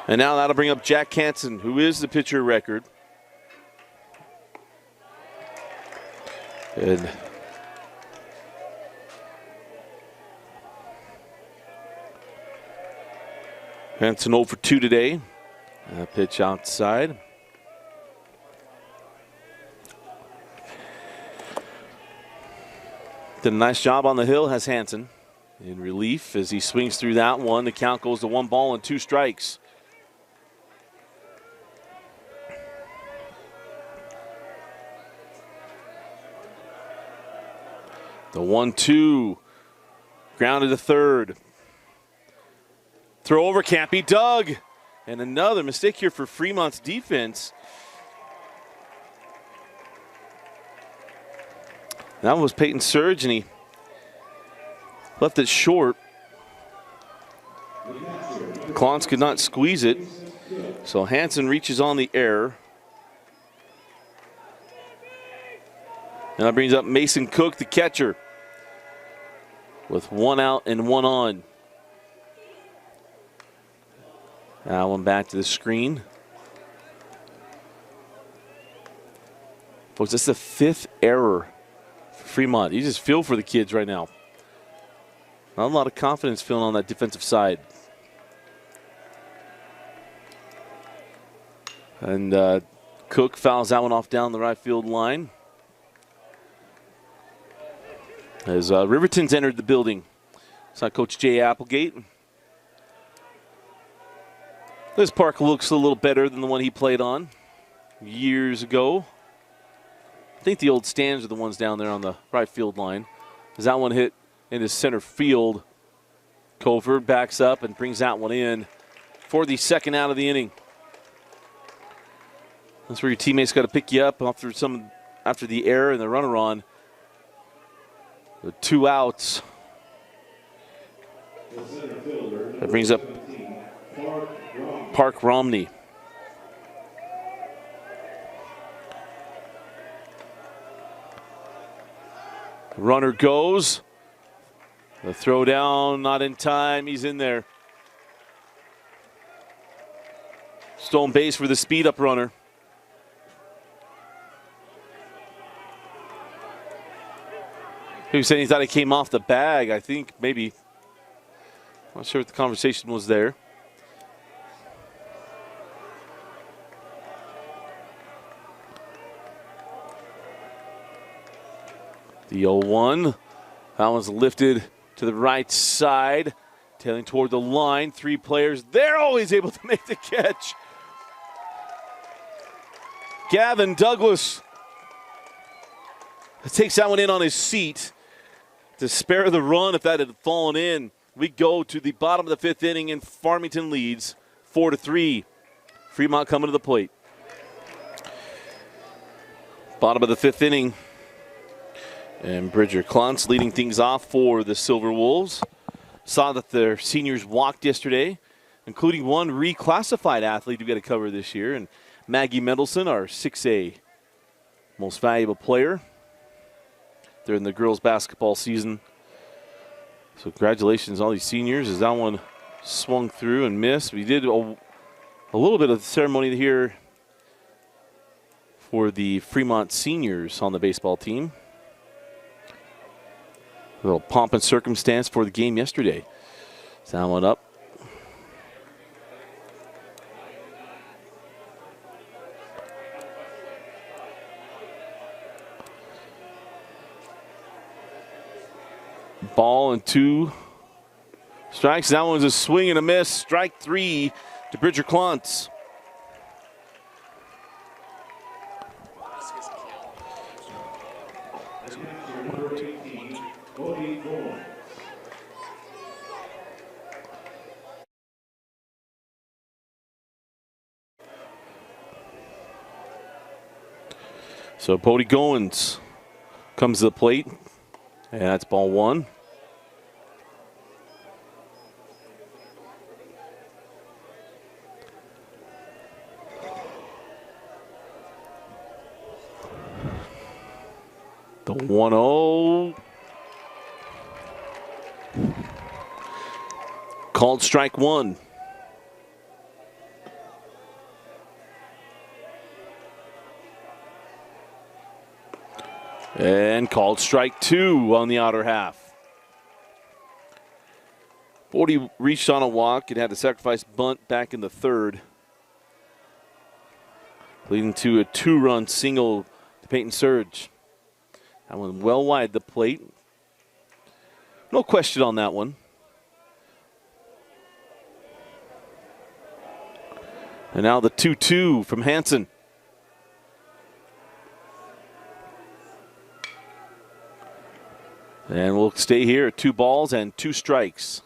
And now that'll bring up Jack Hansen, who is the pitcher record. And Hansen 0 for 2 today. Pitch outside. Did a nice job on the hill, has Hansen. In relief as he swings through that one. The count goes to 1 ball and 2 strikes. The 1-2. Grounded to third. Throw over can't be dug. And another mistake here for Fremont's defense. That was Peyton Surridge, and he left it short. Clance could not squeeze it. So Hansen reaches on the air. And that brings up Mason Cook, the catcher, with 1 out and 1 on. That one back to the screen. Folks, that's the 5th error for Fremont. You just feel for the kids right now. Not a lot of confidence feeling on that defensive side. And Cook fouls that one off down the right field line. As Riverton's entered the building. It's not Coach Jay Applegate. This park looks a little better than the one he played on years ago. I think the old stands are the ones down there on the right field line. As that one hit into center field, Covert backs up and brings that one in for the 2nd out of the inning. That's where your teammates got to pick you up after the error and the runner on. The 2 outs. That brings up Park Romney. Runner goes. The throw down, not in time. He's in there. Stolen base for the speed up runner. He was saying he thought he came off the bag. I think maybe. Not sure what the conversation was there. The 0-1. That one's lifted to the right side. Tailing toward the line. 3 players. They're always able to make the catch. Gavin Douglas takes that one in on his seat to spare the run if that had fallen in. We go to the bottom of the 5th inning and Farmington leads 4-3. Fremont coming to the plate. Bottom of the 5th inning. And Bridger Clance leading things off for the Silverwolves. Saw that their seniors walked yesterday, including one reclassified athlete who got to cover this year. And Maggie Mendelson, our 6A most valuable player during the girls basketball season. So congratulations all these seniors as that one swung through and missed. We did a little bit of the ceremony here for the Fremont seniors on the baseball team. A little pomp and circumstance for the game yesterday. That one up. Ball and 2 strikes. That one's a swing and a miss. Strike 3 to Bridger Clance. Number 18, Bodie Goins. So Bodie Goins comes to the plate, and that's ball one. The 1-0. Called strike one. And called strike two on the outer half. Bodie reached on a walk and had a sacrifice bunt back in the third, leading to a two-run single to Peyton Surge. That one well wide the plate. No question on that one. And now the 2-2 from Hansen. And we'll stay here at 2 balls and 2 strikes.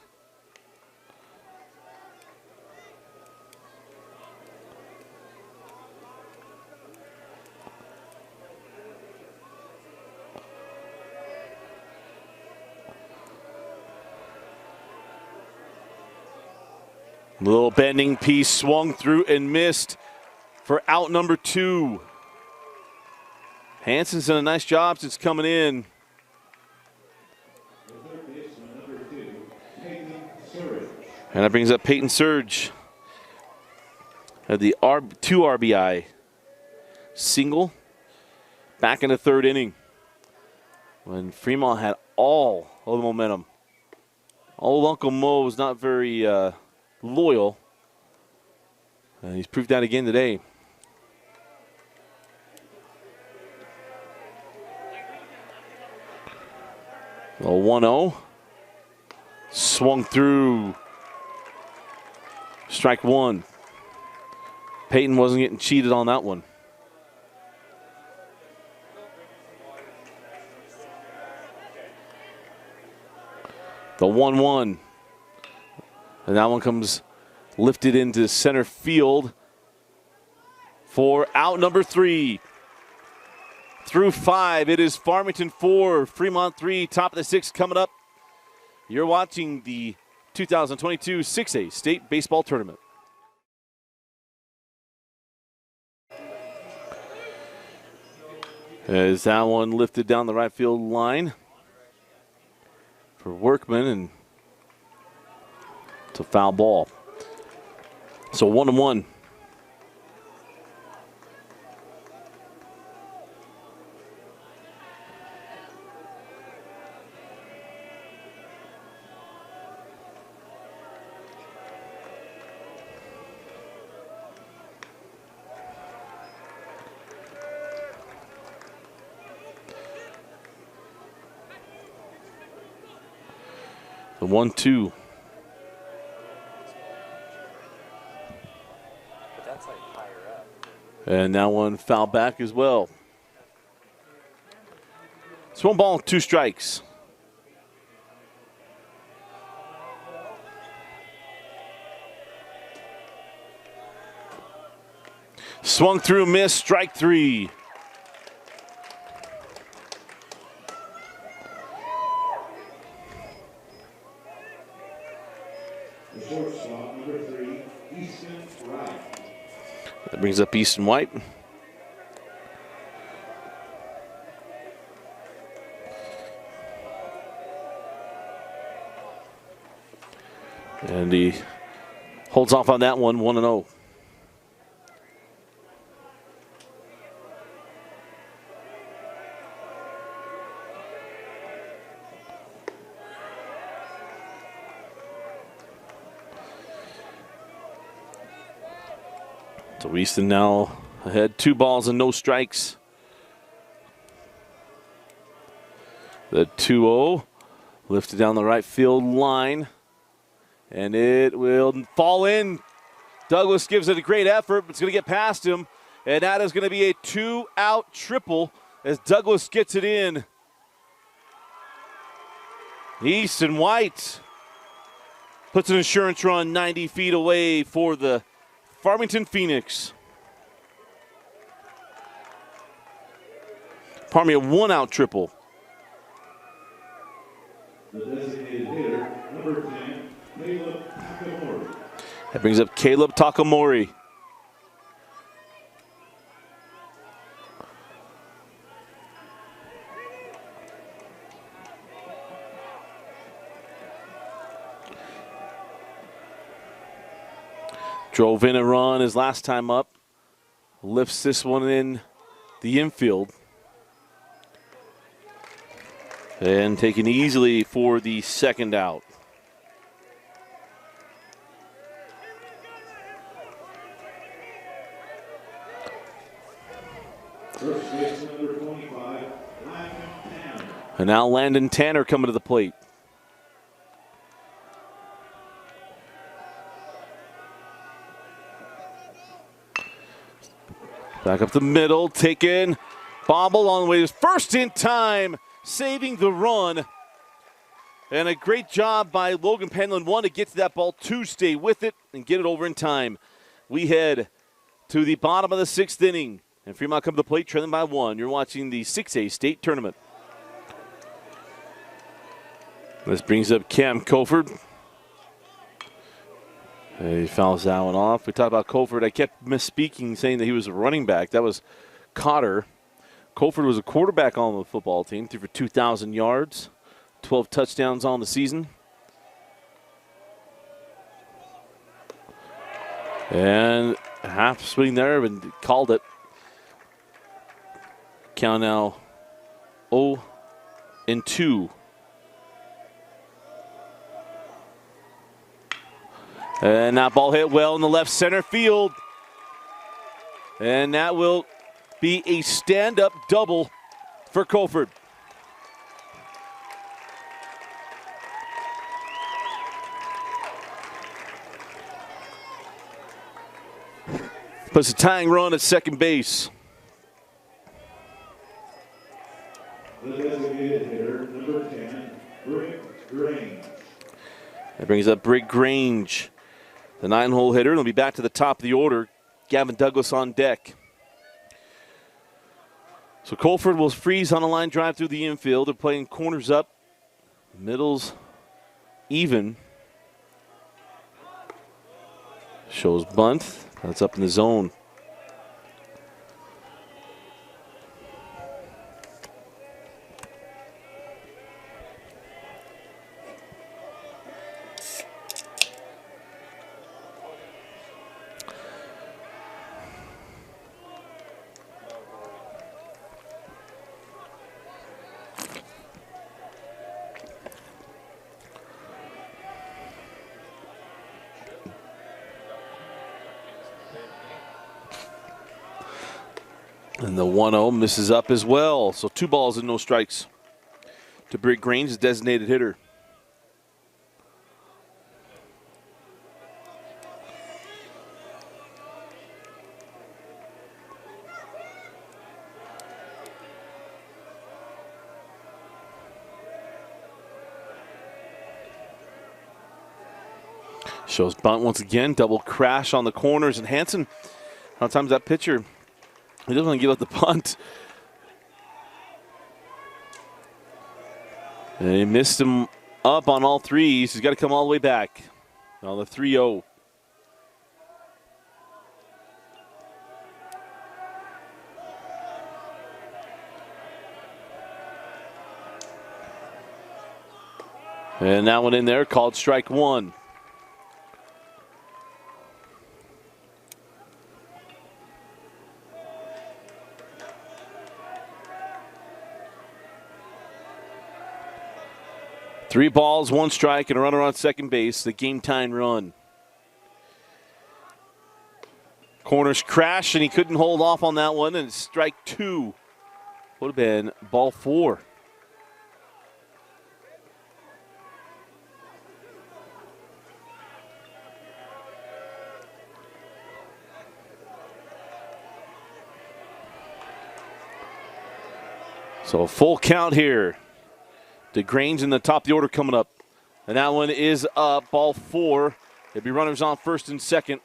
Little bending piece swung through and missed for out number 2. Hansen's done a nice job since coming in. And that brings up Peyton Surge. Had the 2 RBI single back in the third inning when Fremont had all of the momentum. Old Uncle Mo was not very loyal. And he's proved that again today. A 1-0. Swung through. Strike one. Peyton wasn't getting cheated on that one. The 1-1. And that one comes lifted into center field for out number 3. Through 5, it is Farmington 4, Fremont 3, top of the 6th coming up. You're watching the 2022 6A State Baseball Tournament. As that one lifted down the right field line for Workman, and it's a foul ball. So 1-1. The 1-2. And that one foul back as well. It's 1 ball, 2 strikes. Swung through, missed, strike 3. Shortstop, number 3, Easton Wright. That brings up Easton White. And he holds off on that one, 1-0. So Easton now ahead, 2 balls and no strikes. The 2-0 lifted down the right field line, and it will fall in. Douglas gives it a great effort, but it's going to get past him, and that is going to be a 2-out triple as Douglas gets it in Easton White puts an insurance run 90 feet away for the Farmington Phoenix. Pardon me, a one-out triple. The designated hitter, number 10, Caleb Takamori. That brings up Caleb Takamori. Drove in a run his last time up. Lifts this one in the infield. And taken easily for the second out. First baseman, number 25, Landon Tanner. And now Landon Tanner coming to the plate. Back up the middle, taken. Bobble on the way. First in time, saving the run. And a great job by Logan Penland. One, to get to that ball. Two, stay with it and get it over in time. We head to the bottom of the sixth inning. And Fremont come to the plate, trailing by one. You're watching the 6A state tournament. This brings up Cam Coford. He fouls that one off. We talked about Coford. I kept misspeaking, saying that he was a running back. That was Cotter. Coford was a quarterback on the football team. Threw for 2,000 yards, 12 touchdowns on the season. And half swing there and called it. Count now 0-2. And that ball hit well in the left center field. And that will be a stand-up double for Coford. Puts a tying run at second base. The designated hitter, number 10, Brick Grange. That brings up Brig Grange, the 9-hole hitter. And he'll be back to the top of the order. Gavin Douglas on deck. So Colford will freeze on a line drive through the infield. They're playing corners up, middles even. Shows bunt. That's up in the zone. And the 1-0 misses up as well. So 2 balls and no strikes to Brig Grange, his designated hitter. Shows bunt once again, double crash on the corners. And Hansen, how times that pitcher, he doesn't want to give up the punt. And he missed him up on all threes. He's got to come all the way back on the 3-0. And that one in there, called strike one. Three balls, 1 strike, and a runner on second base. The game-time run. Corners crash, and he couldn't hold off on that one. And strike 2 would have been ball 4. So a full count here DeGrange in the top of the order coming up. And that one is up, ball 4. There'll be runners on first and second.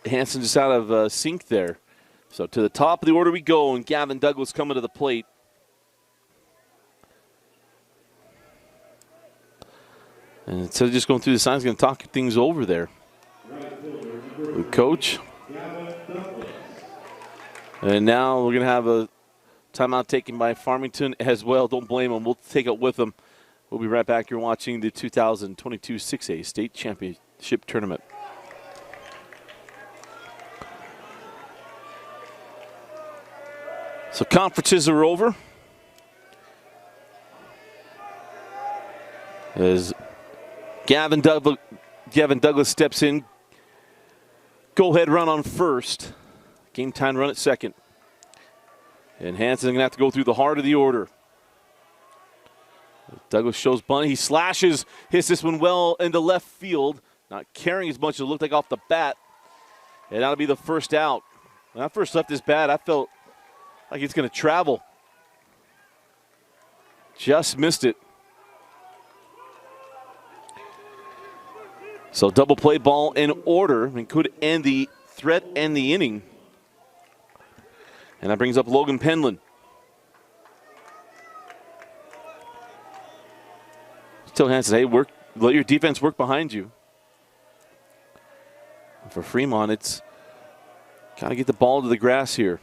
Hanson just out of sync there. So to the top of the order we go, and Gavin Douglas coming to the plate. And instead of just going through the signs, going to talk things over there with Coach. And now we're going to have a timeout taken by Farmington as well. Don't blame them. We'll take it with them. We'll be right back. You're watching the 2022 6A State Championship Tournament. So conferences are over. As Gavin Douglas steps in. Go-ahead run on first. Game time run at second. And Hanson going to have to go through the heart of the order. Douglas shows bunt. He slashes, hits this one well into left field. Not carrying as much as it looked like off the bat. And that'll be the first out. When I first left this bat, I felt like it's going to travel. Just missed it. So double play ball in order and could end the threat and the inning. And that brings up Logan Penland. Tell Hanson, hey, let your defense work behind you. And for Fremont, it's got to get the ball to the grass here.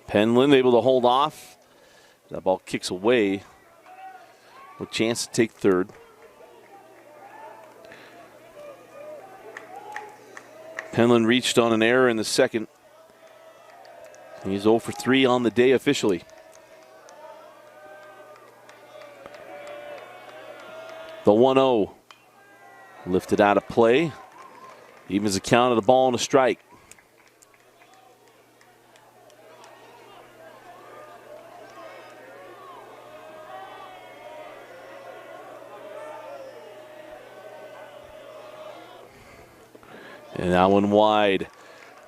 Penland able to hold off. That ball kicks away. With a chance to take third. Penland reached on an error in the second. He's 0 for 3 on the day officially. The 1-0 lifted out of play. Evens the count of the ball and a strike. And that one wide.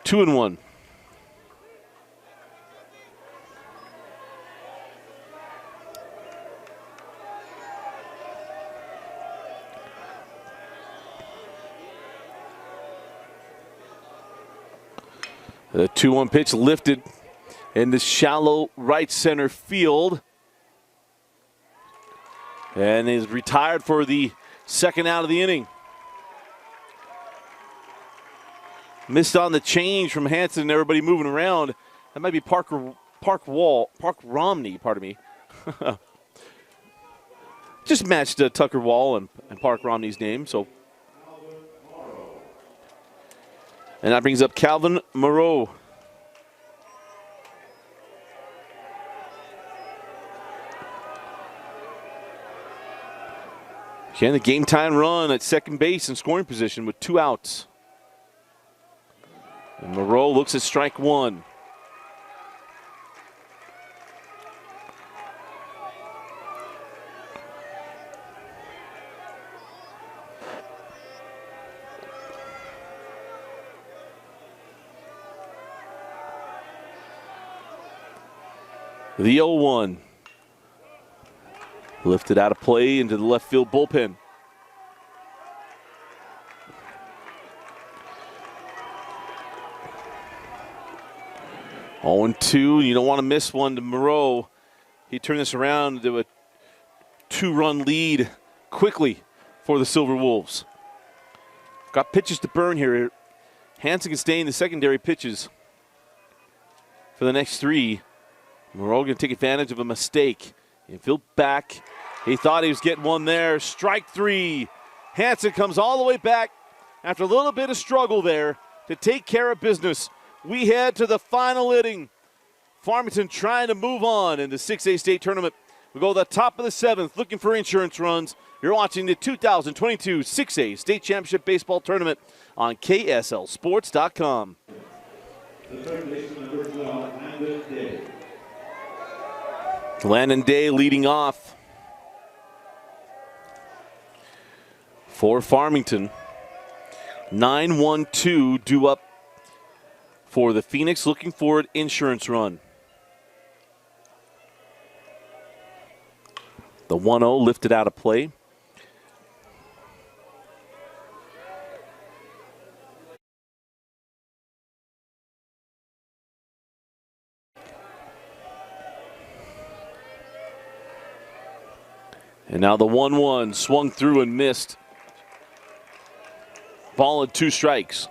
2-1. The 2-1 pitch lifted in the shallow right center field. And is retired for the second out of the inning. Missed on the change from Hanson and everybody moving around. That might be Park Romney, pardon me. Just matched Tucker Wall and Park Romney's name. So, and that brings up Calvin Moreau. Again, the game time run at second base in scoring position with 2 outs. And Moreau looks at strike 1. The 0-1. Lifted out of play into the left field bullpen. Oh, 0-2. You don't want to miss one to Moreau. He turned this around to a 2-run lead quickly for the Silverwolves. Got pitches to burn here. Hanson can stay in the secondary pitches for the next 3. Moreau going to take advantage of a mistake. Infield back. He thought he was getting one there. Strike 3. Hanson comes all the way back after a little bit of struggle there to take care of business. We head to the final inning. Farmington trying to move on in the 6A state tournament. We go to the top of the 7th looking for insurance runs. You're watching the 2022 6A state championship baseball tournament on KSLSports.com. The third baseman, number 12, Landon Day. Landon Day leading off for Farmington. 9-1-2 due up for the Phoenix, looking for an insurance run. The 1-0 lifted out of play. And now the 1-1 swung through and missed. Ball at 2 strikes.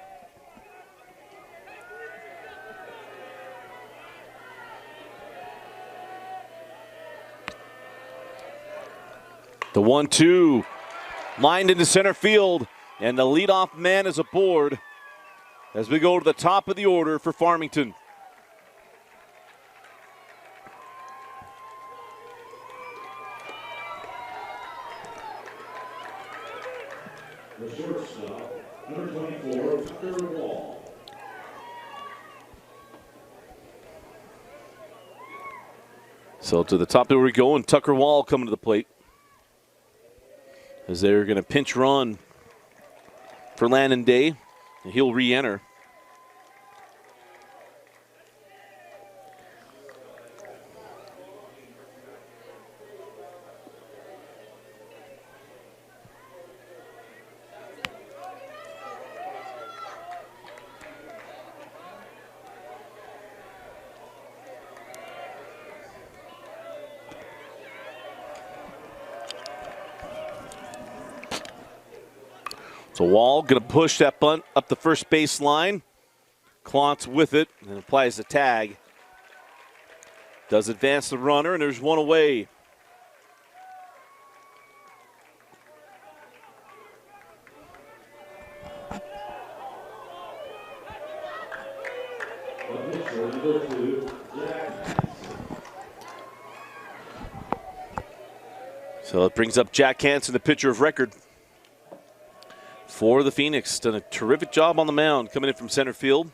The 1-2 lined into center field, and the leadoff man is aboard as we go to the top of the order for Farmington. The shortstop, number 24, Tucker Wall. So to the top of where we go, and Tucker Wall coming to the plate, as they're going to pinch run for Landon Day, and he'll re-enter. So Wall going to push that bunt up the first base line. Klontz with it and applies the tag. Does advance the runner, and there's one away. So it brings up Jack Hansen, the pitcher of record for the Phoenix. Done a terrific job on the mound, coming in from center field.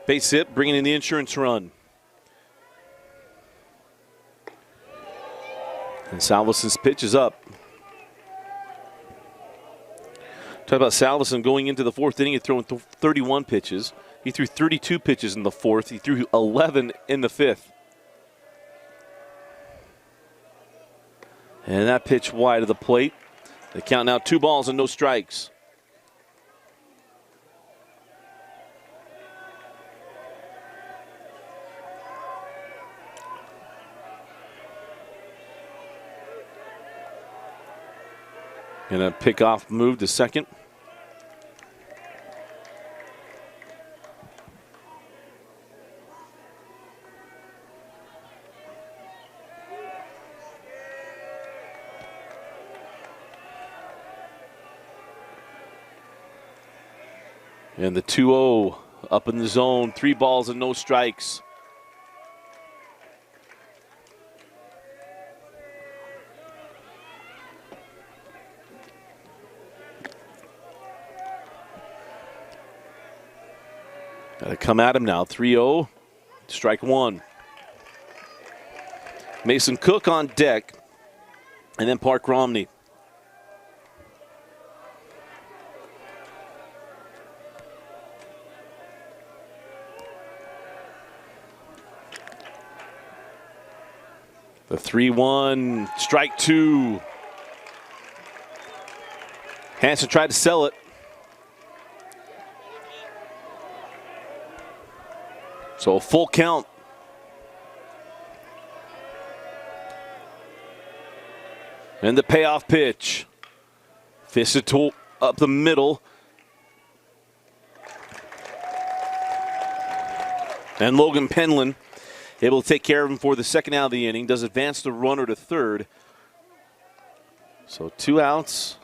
Base hit, bringing in the insurance run. And Salveson's pitch is up. Talk about Salveson going into the 4th inning and throwing 31 pitches. He threw 32 pitches in the 4th. He threw 11 in the 5th. And that pitch wide of the plate. They count now 2 balls and no strikes. Gonna pick off, move to second. And the 2-0 up in the zone, 3 balls and no strikes. Got to come at him now, 3-0, strike 1. Mason Cook on deck, and then Park Romney. The 3-1, strike 2. Hansen tried to sell it. So a full count. And the payoff pitch. Fisted to up the middle. And Logan Penland able to take care of him for the second out of the inning. Does advance the runner to third. So 2 outs.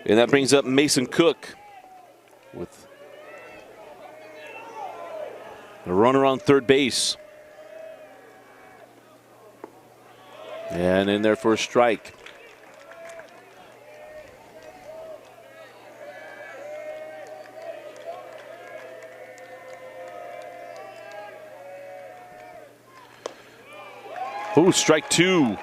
And that brings up Mason Cook with a runner on third base. And in there for a strike. Oh, strike 2.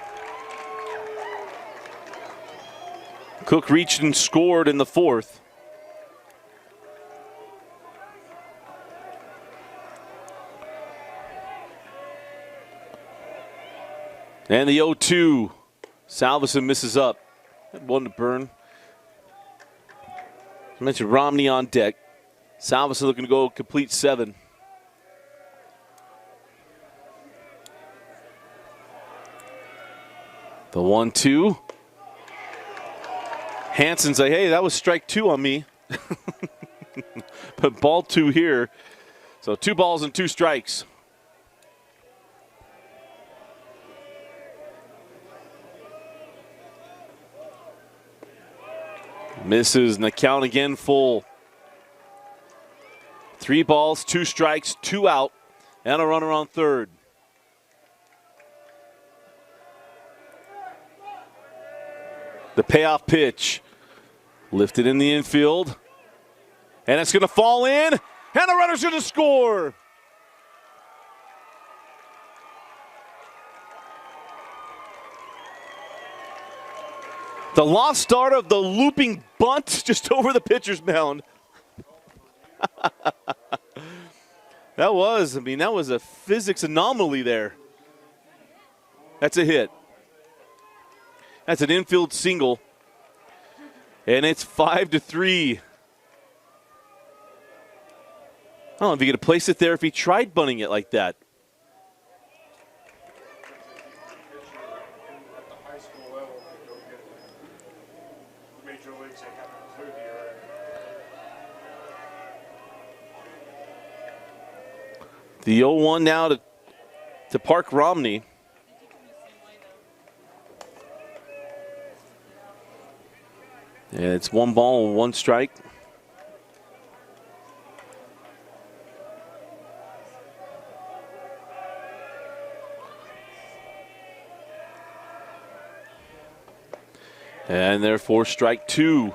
Cook reached and scored in the 4th. And the 0-2. Salveson misses up. Had one to burn. I mentioned Romney on deck. Salveson looking to go complete 7. The 1-2. Hansen's like, hey, that was strike 2 on me. But ball 2 here. So 2 balls and 2 strikes. Misses, and the count again full. 3 balls, 2 strikes, 2 out, and a runner on third. The payoff pitch. Lifted in the infield. And it's going to fall in, and the runner's going to score. The lost start of the looping bunt just over the pitcher's mound. That was a physics anomaly there. That's a hit. That's an infield single. And it's 5-3. I don't know if he could have placed it there if he tried bunting it like that. The 0-1 now to Park Romney. And it's 1 ball and 1 strike. And therefore strike 2.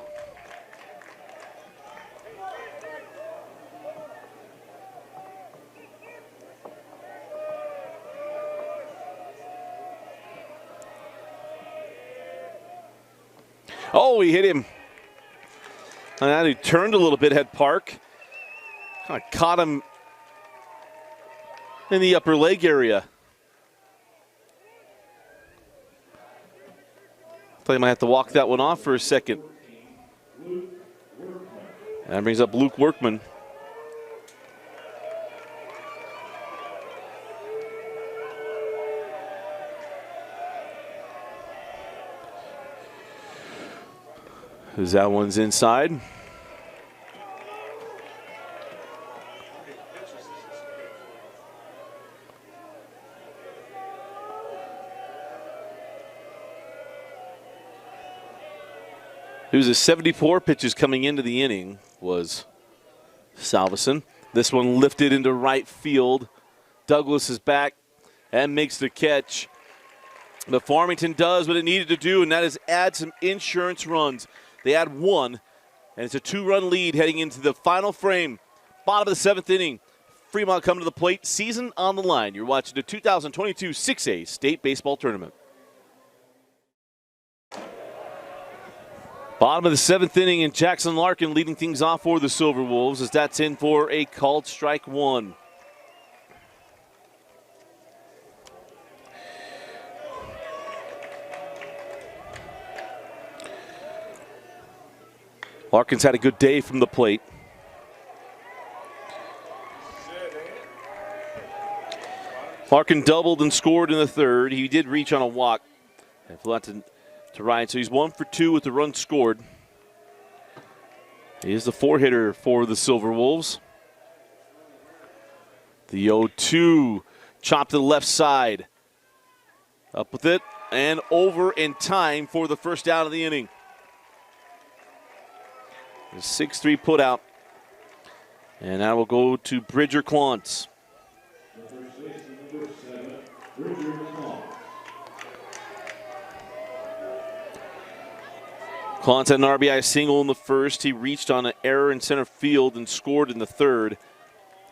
Oh, he hit him. And then he turned a little bit, had Park. Kind of caught him in the upper leg area. Thought he might have to walk that one off for a second. And that brings up Luke Workman. As that one's inside. It was a 74 pitches coming into the inning was Salveson. This one lifted into right field. Douglas is back and makes the catch. But Farmington does what it needed to do, and that is add some insurance runs. They add 1, and it's a 2-run lead heading into the final frame. Bottom of the 7th inning. Fremont coming to the plate. Season on the line. You're watching the 2022 6A State Baseball Tournament. Bottom of the 7th inning, and Jackson Larkin leading things off for the Silverwolves as that's in for a called strike 1. Larkin's had a good day from the plate. Larkin doubled and scored in the 3rd. He did reach on a walk and flew out to right, so he's 1 for 2 with the run scored. He is the 4-hitter for the Silverwolves. The 0-2 chopped to the left side. Up with it and over in time for the first down of the inning. A 6-3 put out. And that will go to Bridger Klontz. Klontz had an RBI single in the 1st. He reached on an error in center field and scored in the 3rd.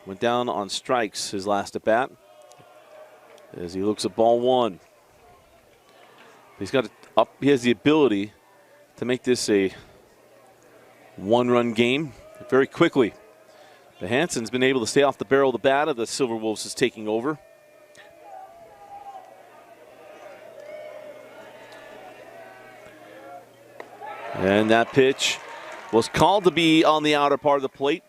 Went down on strikes his last at bat as he looks at ball 1. He has the ability to make this a 1-run game very quickly. But Hansen's been able to stay off the barrel of the bat of the Silverwolves is taking over. And that pitch was called to be on the outer part of the plate.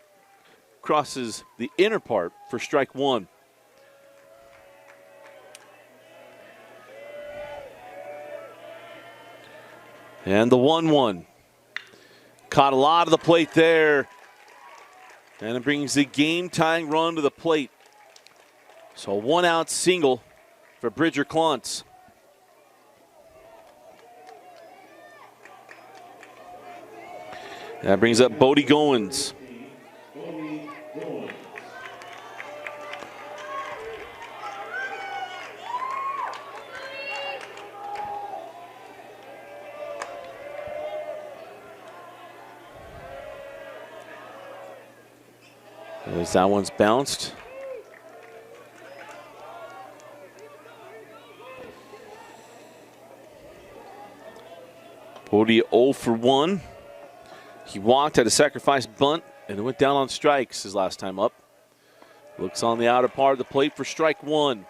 Crosses the inner part for strike one. And the 1-1. Caught a lot of the plate there. And it brings the game-tying run to the plate. So a one-out single for Bridger Klontz. That brings up Bodie Goins. As that one's bounced. Bodie 0 for 1. He walked, had a sacrifice bunt, and it went down on strikes his last time up. Looks on the outer part of the plate for strike one.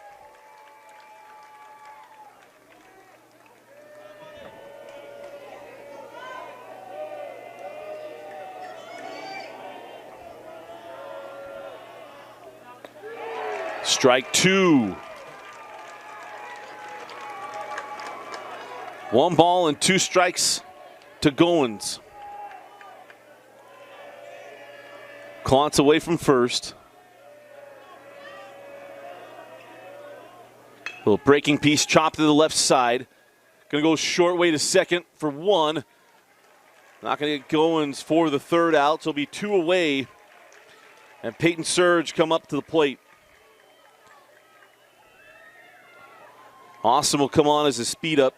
Strike two. 1 ball and 2 strikes to Goins. Klontz away from first. Little breaking piece chopped to the left side. Gonna go short way to second for 1. Not gonna get Goins for the third out, so it'll be 2 away. And Peyton Surge come up to the plate. Austin will come on as a speed up.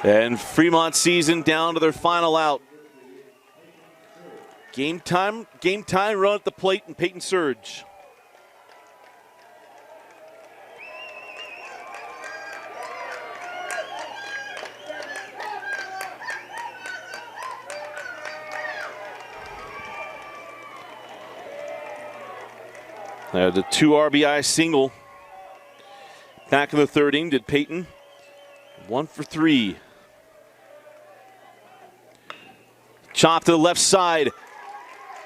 And Fremont season down to their final out. Game time run at the plate and Peyton Surge. The 2 RBI single. Back in the third inning did Peyton. 1 for 3. Chop to the left side.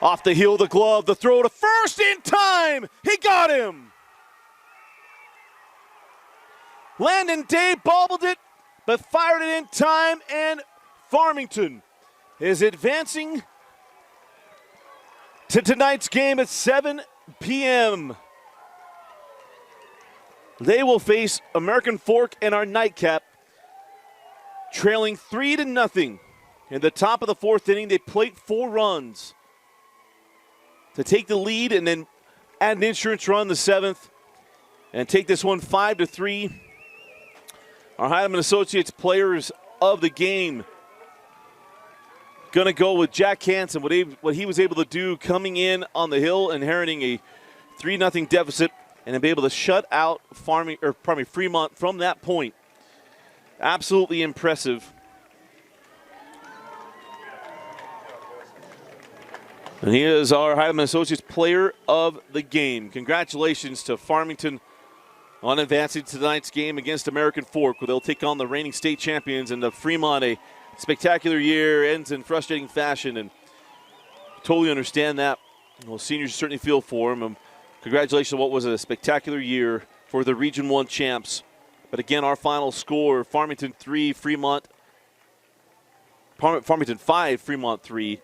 Off the heel of the glove. The throw to first in time. He got him. Landon Day bobbled it, but fired it in time. And Farmington is advancing to tonight's game at 7 p.m. They will face American Fork in our nightcap, trailing 3-0. In the top of the 4th inning, they plate 4 runs to take the lead and then add an insurance run in the 7th and take this one 5-3. Our Heidemann Associates players of the game going to go with Jack Hansen, what he was able to do coming in on the hill, inheriting a 3-0 deficit, and then be able to shut out Fremont from that point. Absolutely impressive. And he is our Heidemann Associates player of the game. Congratulations to Farmington on advancing to tonight's game against American Fork, where they'll take on the reigning state champions. And the Fremont, a spectacular year, ends in frustrating fashion, and totally understand that. Well, seniors certainly feel for them. Congratulations on what was a spectacular year for the Region 1 champs. But again, our final score, Farmington 3, Farmington 5, Fremont 3.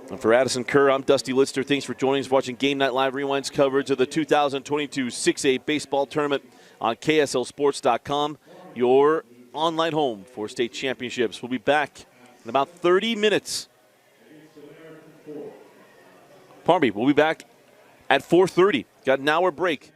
And for Addison Kerr, I'm Dusty Lister. Thanks for joining us, watching Game Night Live Rewind's coverage of the 2022 6A baseball tournament on KSLSports.com, your online home for state championships. We'll be back in about 30 minutes. Pardon me, we'll be back at 4:30. Got an hour break.